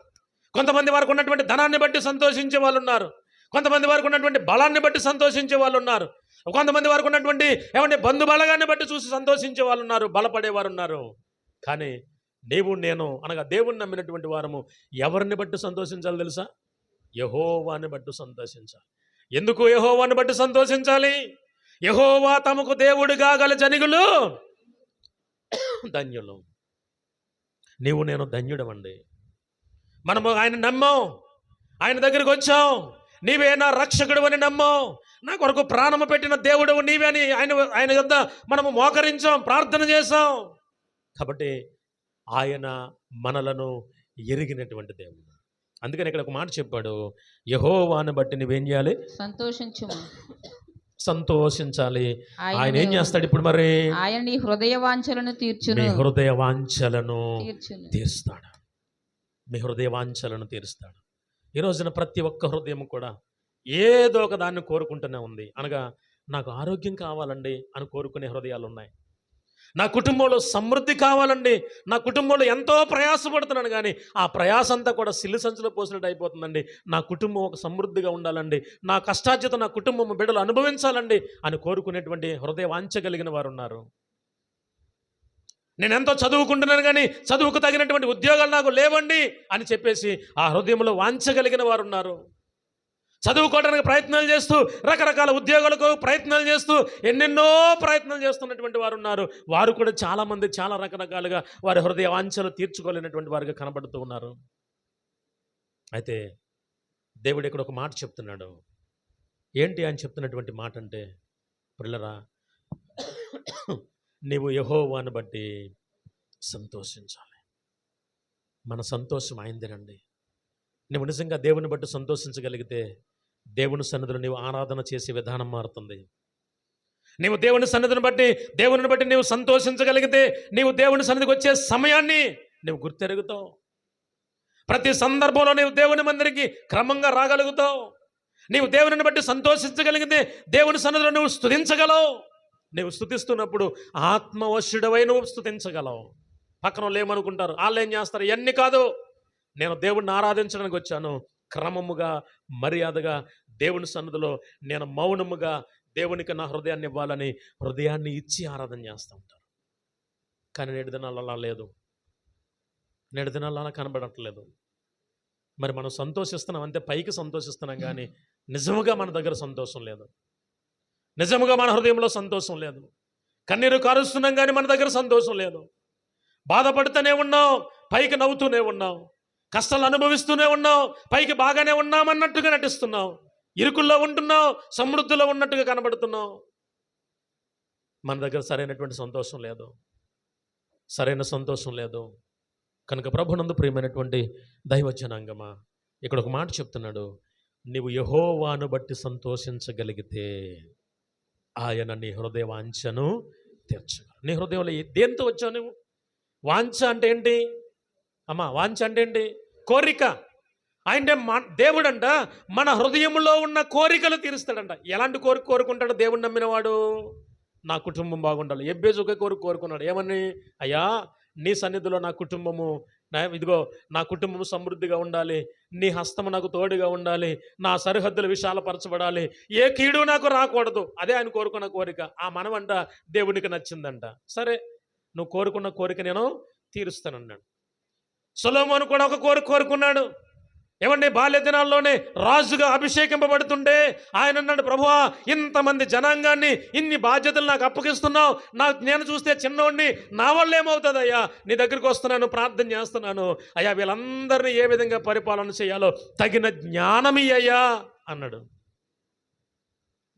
కొంతమంది వారికి ఉన్నటువంటి ధనాన్ని బట్టి సంతోషించే వాళ్ళు ఉన్నారు, కొంతమంది వారికి ఉన్నటువంటి బలాన్ని బట్టి సంతోషించే వాళ్ళు ఉన్నారు. కొంతమంది వారికి ఉన్నటువంటి ఏమంటే బంధు బలగాన్ని బట్టి చూసి సంతోషించే వాళ్ళు ఉన్నారు, బలపడేవారు ఉన్నారు. కానీ నీవు నేను అనగా దేవుణ్ణి నమ్మినటువంటి వారము ఎవరిని బట్టి సంతోషించాలి తెలుసా? యెహోవాని బట్టి సంతోషించాలి. ఎందుకు యెహోవాని బట్టి సంతోషించాలి? యెహోవా తమకు దేవుడిగా గల జనిగులు ధన్యులు. నీవు నేను ధన్యుడమండి. మనము ఆయన నమ్మాం, ఆయన దగ్గరికి వచ్చాం, నీవే నా రక్షకుడు అని నమ్మాం, నా కొరకు ప్రాణము పెట్టిన దేవుడు నీవే అని ఆయన యొద్ద మనము మోకరించాం, ప్రార్థన చేశాం. కాబట్టి ఆయన మనలను ఎరిగినటువంటి దేవుడు. అందుకని ఇక్కడ ఒక మాట చెప్పాడు, యెహోవాను బట్టి నువ్వేం చేయాలి? సంతోషించుము. సంతోషించాలి. ఆయన ఏం చేస్తాడు ఇప్పుడు? మరి ఆయన నీ హృదయ వాంఛలను తీర్చును. మీ హృదయ వాంఛలను తీర్చును. తీరుస్తాడు. మీ హృదయ వాంఛలను తీరుస్తాడు. ఈ రోజున ప్రతి ఒక్క హృదయం కూడా ఏదో ఒక దాన్ని కోరుకుంటూనే ఉంది. అనగా నాకు ఆరోగ్యం కావాలండి అని కోరుకునే హృదయాలు ఉన్నాయి. నా కుటుంబంలో సమృద్ధి కావాలండి, నా కుటుంబంలో ఎంతో ప్రయాసపడుతున్నాను కానీ ఆ ప్రయాస అంతా కూడా సిల్లు సంచులో పోసినట్టు అయిపోతుందండి. నా కుటుంబం ఒక సమృద్ధిగా ఉండాలండి, నా కష్టార్జితం నా కుటుంబం బిడ్డలు అనుభవించాలండి అని కోరుకునేటువంటి హృదయ వాంఛ కలిగిన వారు ఉన్నారు. నేను ఎంతో చదువుకుంటున్నాను కానీ చదువుకు తగినటువంటి ఉద్యోగాలు నాకు లేవండి అని చెప్పేసి ఆ హృదయంలో వాంఛ కలిగిన వారు ఉన్నారు. చదువుకోవడానికి ప్రయత్నాలు చేస్తూ, రకరకాల ఉద్యోగాలకు ప్రయత్నాలు చేస్తూ, ఎన్నెన్నో ప్రయత్నాలు చేస్తున్నటువంటి వారు ఉన్నారు. వారు కూడా చాలామంది చాలా రకరకాలుగా వారి హృదయ వాంఛలు తీర్చుకోలేనటువంటి వారుగా కనబడుతూ ఉన్నారు. అయితే దేవుడు ఇక్కడ ఒక మాట చెప్తున్నాడు. ఏంటి ఆయన చెప్తున్నటువంటి మాట అంటే, పిల్లరా, నీవు యెహోవాను బట్టి సంతోషించాలి. మన సంతోషం ఆయనదేనండి. నువ్వు నిజంగా దేవుని బట్టి సంతోషించగలిగితే దేవుని సన్నిధిలో నీవు ఆరాధన చేసే విధానం మారుతుంది. నీవు దేవుని సన్నిధిని బట్టి నీవు సంతోషించగలిగితే నీవు దేవుని సన్నిధికి వచ్చే సమయాన్ని నువ్వు గుర్తెరుగుతావు. ప్రతి సందర్భంలో నీవు దేవుని మందిరికి క్రమంగా రాగలుగుతావు. నీవు దేవుని బట్టి సంతోషించగలిగితే దేవుని సన్నిధిలో నువ్వు స్తుతించగలవు. నువ్వు స్తుతిస్తున్నప్పుడు ఆత్మవశుడవై నువ్వు స్తుతించగలవు. పక్కన వాళ్ళు ఏమనుకుంటారు, వాళ్ళు ఏం చేస్తారు, ఇవన్నీ కాదు, నేను దేవుడిని ఆరాధించడానికి వచ్చాను, క్రమముగా మర్యాదగా దేవుని సన్నిధిలో నేను మౌనముగా దేవునికి నా హృదయాన్ని ఇవ్వాలని హృదయాన్ని ఇచ్చి ఆరాధన చేస్తూ ఉంటారు. కానీ నేటి దినాలు అలా లేదు, నేటి దినాలు అలా కనబడట్లేదు. మరి మనం సంతోషిస్తున్నాం అంతే, పైకి సంతోషిస్తున్నాం కానీ నిజముగా మన దగ్గర సంతోషం లేదు, నిజముగా మన హృదయంలో సంతోషం లేదు. కన్నీరు కారుస్తున్నాం కానీ మన దగ్గర సంతోషం లేదు. బాధపడుతూనే ఉన్నాం, పైకి నవ్వుతూనే ఉన్నాం. కష్టాలు అనుభవిస్తూనే ఉన్నాం, పైకి బాగానే ఉన్నామన్నట్టుగా నటిస్తున్నాం. ఇరుకుల్లో ఉంటున్నాం, సమృద్ధిలో ఉన్నట్టుగా కనబడుతున్నాం. మన దగ్గర సరైనటువంటి సంతోషం లేదు, సరైన సంతోషం లేదు. కనుక ప్రభునందు ప్రియమైనటువంటి దైవజనాంగమా, ఇక్కడ ఒక మాట చెప్తున్నాడు, నీవు యెహోవాను బట్టి సంతోషించగలిగితే ఆయన నీ హృదయ వాంఛను తీర్చగలడు. నీ హృదయంలో దేంతో వచ్చావు నువ్వు? వాంఛ అంటే ఏంటి అమ్మా? వాంఛ అంటే ఏంటి? కోరిక. ఆయన దేవుడంట మన హృదయంలో ఉన్న కోరికలు తీరుస్తాడంట. ఎలాంటి కోరిక కోరుకుంటాడు దేవుడు నమ్మినవాడు? నా కుటుంబం బాగుండాలి. ఎబ్బేజు ఒకే కోరుకున్నాడు. ఏమని? అయ్యా, నీ సన్నిధిలో నా కుటుంబము, ఇదిగో నా కుటుంబం సమృద్ధిగా ఉండాలి, నీ హస్తము నాకు తోడుగా ఉండాలి, నా సరిహద్దులు విశాలపరచబడాలి, ఏ కీడు నాకు రాకూడదు. అదే ఆయన కోరుకున్న కోరిక. ఆ మనమంట దేవునికి నచ్చిందంట. సరే, నువ్వు కోరుకున్న కోరిక నేను తీరుస్తానన్నాడు. సొలొమోను కూడా ఒక కోరిక కోరుకున్నాడు. ఏమండి, బాల్య దినాల్లోనే రాజుగా అభిషేకింపబడుతుంటే ఆయన అన్నాడు, ప్రభువా, ఇంతమంది జనాంగాన్ని, ఇన్ని బాధ్యతలు నాకు అప్పగిస్తున్నావు, నేను చూస్తే చిన్నోడిని, నా వల్ల ఏమవుతుంది అయ్యా? నీ దగ్గరికి వస్తున్నాను, ప్రార్థన చేస్తున్నాను అయ్యా, వీళ్ళందరినీ ఏ విధంగా పరిపాలన చేయాలో తగిన జ్ఞానమి అయ్యా అన్నాడు.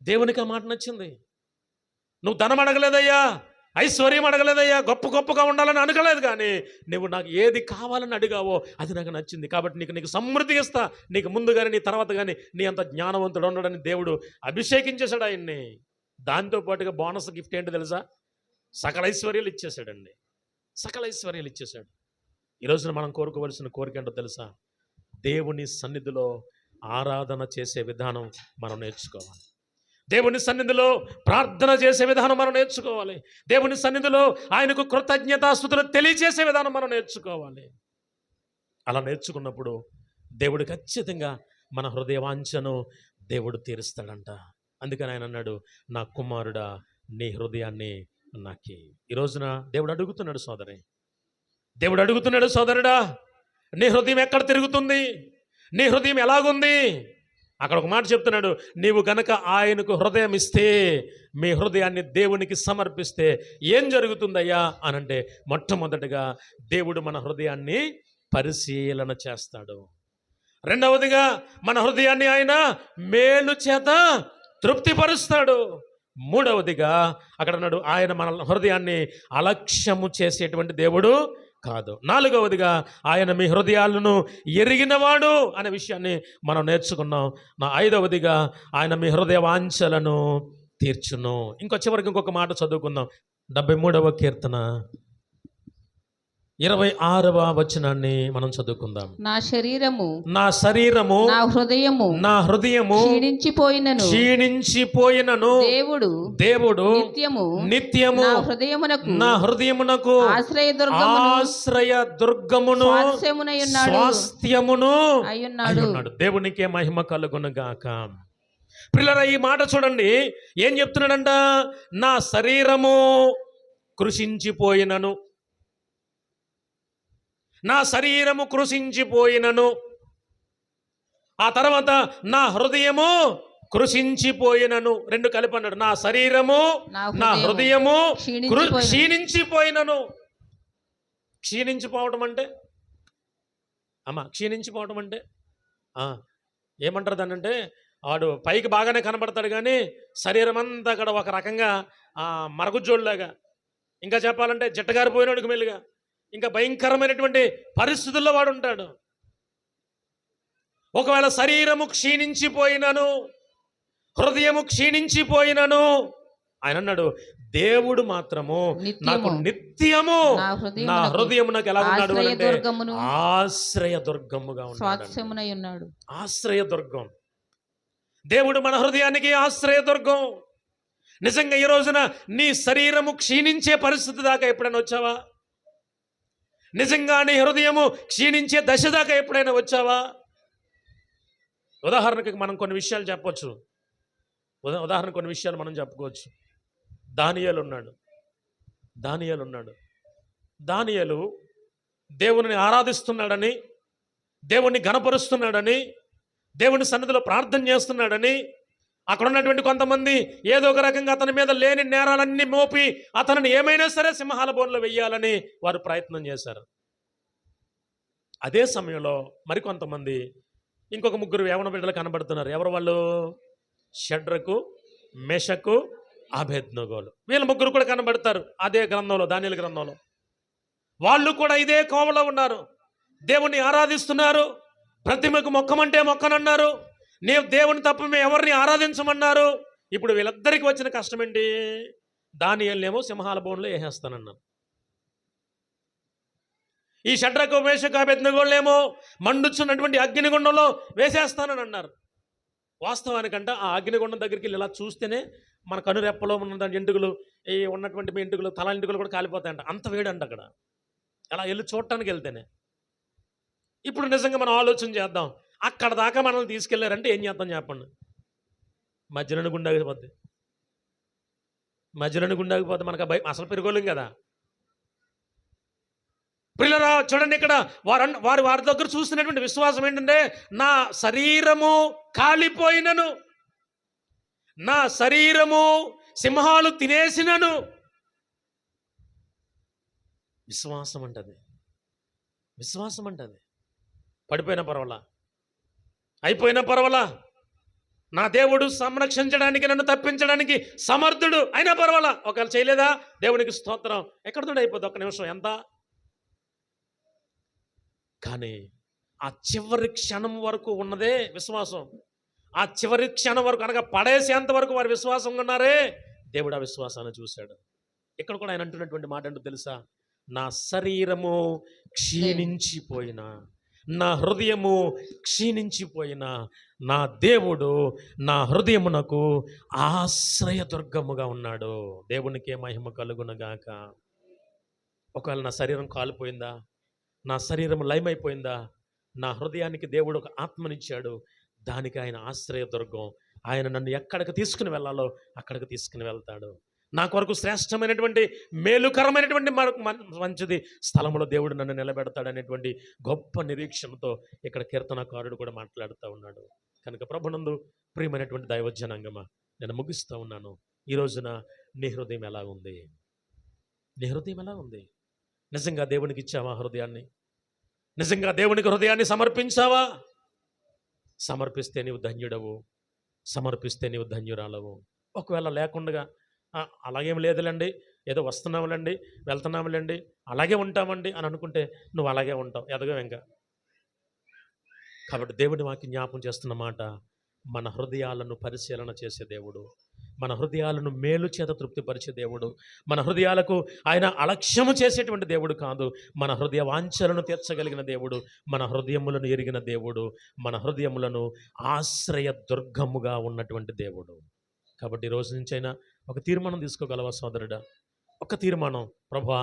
దేవునికి ఆ మాట నచ్చింది. నువ్వు ధనం అడగలేదయ్యా, ఐశ్వర్యం అడగలేదయ్యా, గొప్పగా ఉండాలని అనగలేదు, కానీ నువ్వు నాకు ఏది కావాలని అడిగావో అది నాకు నచ్చింది, కాబట్టి నీకు సమృద్ధి ఇస్తా, నీకు ముందు కానీ నీ తర్వాత కానీ నీ అంత జ్ఞానవంతుడు ఉండడని దేవుడు అభిషేకించేశాడు ఆయన్ని. దాంతోపాటుగా బోనస్ గిఫ్ట్ ఏంటి తెలుసా? సకల ఐశ్వర్యాలు ఇచ్చేశాడండి. సకల ఐశ్వర్యాలు ఇచ్చేశాడు. ఈరోజున మనం కోరుకోవలసిన కోరిక ఏంటో తెలుసా? దేవుని సన్నిధిలో ఆరాధన చేసే విధానం మనం నేర్చుకోవాలి. దేవుని సన్నిధిలో ప్రార్థన చేసే విధానం మనం నేర్చుకోవాలి. దేవుని సన్నిధిలో ఆయనకు కృతజ్ఞతాస్తుతులు తెలియజేసే విధానం మనం నేర్చుకోవాలి. అలా నేర్చుకున్నప్పుడు దేవుడు ఖచ్చితంగా మన హృదయ వాంఛను దేవుడు తీరుస్తాడంట. అందుకని ఆయన అన్నాడు, నా కుమారుడా నీ హృదయాన్ని నాకి. ఈ రోజున దేవుడు అడుగుతున్నాడు సోదరి, దేవుడు అడుగుతున్నాడు సోదరుడా, నీ హృదయం ఎక్కడ తిరుగుతుంది, నీ హృదయం ఎలాగుంది? అక్కడ ఒక మాట చెప్తున్నాడు, నీవు గనక ఆయనకు హృదయం ఇస్తే, మీ హృదయాన్ని దేవునికి సమర్పిస్తే ఏం జరుగుతుందయ్యా అనంటే, మొట్టమొదటిగా దేవుడు మన హృదయాన్ని పరిశీలన చేస్తాడు. రెండవదిగా మన హృదయాన్ని ఆయన మేలు చేత తృప్తిపరుస్తాడు. మూడవదిగా అక్కడ అన్నాడు, ఆయన మన హృదయాన్ని అలక్ష్యము చేసేటువంటి దేవుడు కాదు. నాలుగవదిగా ఆయన మీ హృదయాలను ఎరిగినవాడు అనే విషయాన్ని మనం నేర్చుకున్నాం. నా ఐదవదిగా ఆయన మీ హృదయ వాంఛలను తీర్చును. చివరికి ఇంకొక మాట చదువుకుందాం. 73వ కీర్తన 26వ వచనాన్ని మనం చదువుకుందాం. నా శరీరము నా హృదయము క్షీణించిపోయినను దేవుడు నిత్యము నా హృదయమునకు ఆశ్రయ దుర్గమును స్వాస్థ్యమును అయ్యున్నాడు. దేవునికే మహిమ కలుగును గాక. పిల్లరా, ఈ మాట చూడండి, ఏం చెప్తున్నాడంట? నా శరీరము కృషించిపోయినను, నా శరీరము కృషించిపోయినను, ఆ తర్వాత నా హృదయము కృషించిపోయినను, రెండు కలిపి అన్నాడు. నా శరీరము నా హృదయము క్షీణించిపోయినను. క్షీణించిపోవటం అంటే క్షీణించిపోవటం అంటే ఏమంటారు దాన్ని అంటే, వాడు పైకి బాగానే కనబడతాడు కానీ శరీరం అంతా అక్కడ ఒక రకంగా మరగుజ్జోళ్ళలాగా, ఇంకా చెప్పాలంటే జట్టగారిపోయినాడుకు మెల్లిగా, ఇంకా భయంకరమైనటువంటి పరిస్థితుల్లో వాడు ఉంటాడు. ఒకవేళ శరీరము క్షీణించిపోయినను, హృదయము క్షీణించిపోయినను, ఆయన అన్నాడు, దేవుడు మాత్రము నాకు నిత్యము నా హృదయము నాకు ఎలా ఉన్నాడు అంటే ఆశ్రయ దుర్గముగా ఉన్నాడు. ఆశ్రయ దుర్గం. దేవుడు మన హృదయానికి ఆశ్రయ దుర్గం. నిజంగా ఈ రోజున నీ శరీరము క్షీణించే పరిస్థితి దాకా ఎప్పుడైనా వచ్చావా? నిజంగా నీ హృదయము క్షీణించే దశ దాకా ఎప్పుడైనా వచ్చావా? ఉదాహరణకి మనం కొన్ని విషయాలు చెప్పవచ్చు. కొన్ని విషయాలు మనం చెప్పుకోవచ్చు. దానియేలు ఉన్నాడు. దానియేలు దేవుని ఆరాధిస్తున్నాడని, దేవుణ్ణి ఘనపరుస్తున్నాడని, దేవుని సన్నిధిలో ప్రార్థన చేస్తున్నాడని, అక్కడ ఉన్నటువంటి కొంతమంది ఏదో ఒక రకంగా అతని మీద లేని నేరాలన్నీ మోపి అతనిని ఏమైనా సరే సింహాల బోన్లో వెయ్యాలని వారు ప్రయత్నం చేశారు. అదే సమయంలో మరికొంతమంది ఇంకొక ముగ్గురు యవన బిడ్డలు కనబడుతున్నారు. ఎవరు వాళ్ళు? షడ్రకు, మెషకు, అబేద్నెగోలు. వీళ్ళ ముగ్గురు కూడా కనబడతారు అదే గ్రంథంలో, దానియేలు గ్రంథంలో. వాళ్ళు కూడా ఇదే కోవలో ఉన్నారు. దేవుణ్ణి ఆరాధిస్తున్నారు. ప్రతిమకు మొక్కమంటే మొక్కనన్నారు. నేను దేవుని తప్ప మేము ఎవరిని ఆరాధించమన్నారు. ఇప్పుడు వీళ్ళిద్దరికి వచ్చిన కష్టం ఏంటి? దానియేలునేమో సింహాల బోన్లో వేసేస్తానన్నారు. ఈ షడ్రకు, మేషకు, అబేద్నెగోలేమో మండుచున్నటువంటి అగ్నిగుండంలో వేసేస్తానని అన్నారు. వాస్తవానికంట ఆ అగ్నిగుండం దగ్గరికి వెళ్ళి ఇలా చూస్తేనే మన కనురెప్పలో ఉన్న ఎంటుకలు, ఈ ఉన్నటువంటి మీ ఎంటుకలు, తల ఎంటుకలు కూడా కాలిపోతాయంట. అంత వేడంట అక్కడ. అలా వెళ్ళి చూడటానికి వెళ్తేనే. ఇప్పుడు నిజంగా మనం ఆలోచన చేద్దాం, అక్కడ దాకా మనల్ని తీసుకెళ్లారంటే ఏం చేద్దాం చెప్పండి? మధ్యలోని గుండాగిపోద్ది. మనకు అసలు పెరుగోలేం కదా. పిల్లరా చూడండి, ఇక్కడ వారి దగ్గర చూస్తున్నటువంటి విశ్వాసం ఏంటంటే, నా శరీరము కాలిపోయినను, నా శరీరము సింహాలు తినేసినను. విశ్వాసం అంటది. పడిపోయిన పర్వాలా, అయిపోయిన పర్వాలా, నా దేవుడు సంరక్షించడానికి, నన్ను తప్పించడానికి సమర్థుడు అయినా పర్వాలా. ఒకవేళ చేయలేదా, దేవునికి స్తోత్రం, ఎక్కడితో అయిపోద్ది ఒక్క నిమిషం ఎంత. కానీ ఆ చివరి క్షణం వరకు ఉన్నదే విశ్వాసం. ఆ చివరి క్షణం వరకు అనగా పడేసేంత వరకు వారి విశ్వాసంగా ఉన్నారే, దేవుడు ఆ విశ్వాసాన్ని చూశాడు. ఇక్కడ కూడా ఆయన అంటున్నటువంటి మాట ఏంటో తెలుసా? నా శరీరము క్షీణించిపోయినా, నా హృదయము క్షీణించిపోయినా, నా దేవుడు నా హృదయమునకు ఆశ్రయ దుర్గముగా ఉన్నాడు. దేవునికే మహిమ కలుగునగాక. ఒకవేళ నా శరీరం కాలిపోయిందా, నా శరీరం లయమైపోయిందా, నా హృదయానికి దేవుడు ఒక ఆత్మనిచ్చాడు, దానికి ఆయన ఆశ్రయ దుర్గం. ఆయన నన్ను ఎక్కడికి తీసుకుని వెళ్ళాలో అక్కడికి తీసుకుని వెళ్తాడు. నా కొరకు శ్రేష్టమైనటువంటి మేలుకరమైనటువంటి మంచిది స్థలంలో దేవుడు నన్ను నిలబెడతాడనేటువంటి గొప్ప నిరీక్షణతో ఇక్కడ కీర్తనకారుడు కూడా మాట్లాడుతూ ఉన్నాడు. కనుక ప్రభునందు ప్రియమైనటువంటి దైవజనాంగమా, నేను ముగిస్తూ ఉన్నాను. ఈ రోజున నీ హృదయం ఎలా ఉంది? నీ హృదయం ఎలా ఉంది? నిజంగా దేవునికి ఇచ్చావా హృదయాన్ని? నిజంగా దేవునికి హృదయాన్ని సమర్పించావా? సమర్పిస్తే నీవు ధన్యుడవు, సమర్పిస్తే నీవు ధన్యురాలవు. ఒకవేళ లేకుండా అలాగేం లేదులేండి, ఏదో వస్తున్నాములేండి, వెళ్తున్నాములేండి, అలాగే ఉంటామండి అని అనుకుంటే నువ్వు అలాగే ఉంటావు, ఎదగవు ఇంకా. కాబట్టి దేవుని వాక్యం జ్ఞాపం చేస్తున్న మాట, మన హృదయాలను పరిశీలన చేసే దేవుడు, మన హృదయాలను మేలు చేత తృప్తిపరిచే దేవుడు, మన హృదయాలకు ఆయన అలక్ష్యము చేసేటువంటి దేవుడు కాదు. మన హృదయ వాంఛలను తీర్చగలిగిన దేవుడు, మన హృదయములను ఎరిగిన దేవుడు, మన హృదయములను ఆశ్రయ దుర్గముగా ఉన్నటువంటి దేవుడు. కాబట్టి ఈ రోజు నుంచైనా ఒక తీర్మానం తీసుకోగలవా సోదరుడా? ఒక తీర్మానం, ప్రభువా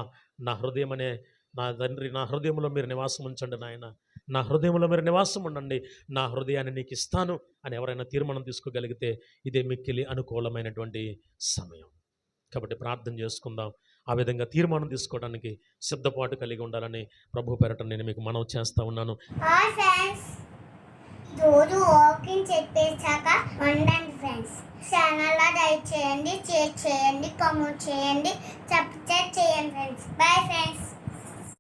నా హృదయం అనే నా తండ్రి, నా హృదయంలో మీరు నివాసం ఉంచండి నాయన, నా హృదయంలో మీరు నివాసం ఉండండి, నా హృదయాన్ని నీకు ఇస్తాను అని ఎవరైనా తీర్మానం తీసుకోగలిగితే ఇదే మిక్కిలి అనుకూలమైనటువంటి సమయం. కాబట్టి ప్రార్థన చేసుకుందాం. ఆ విధంగా తీర్మానం తీసుకోవడానికి సిద్ధపాటు కలిగి ఉండాలని ప్రభు పేరట నేను మీకు మనవి చేస్తూ ఉన్నాను. రోజు వాకింగ్ చెప్పేశాక ఉండండి ఫ్రెండ్స్. ఛానల్లో లైక్ చేయండి, షేర్ చేయండి, కామెంట్ చేయండి, సబ్స్క్రైబ్ చేయండి ఫ్రెండ్స్. Bye friends.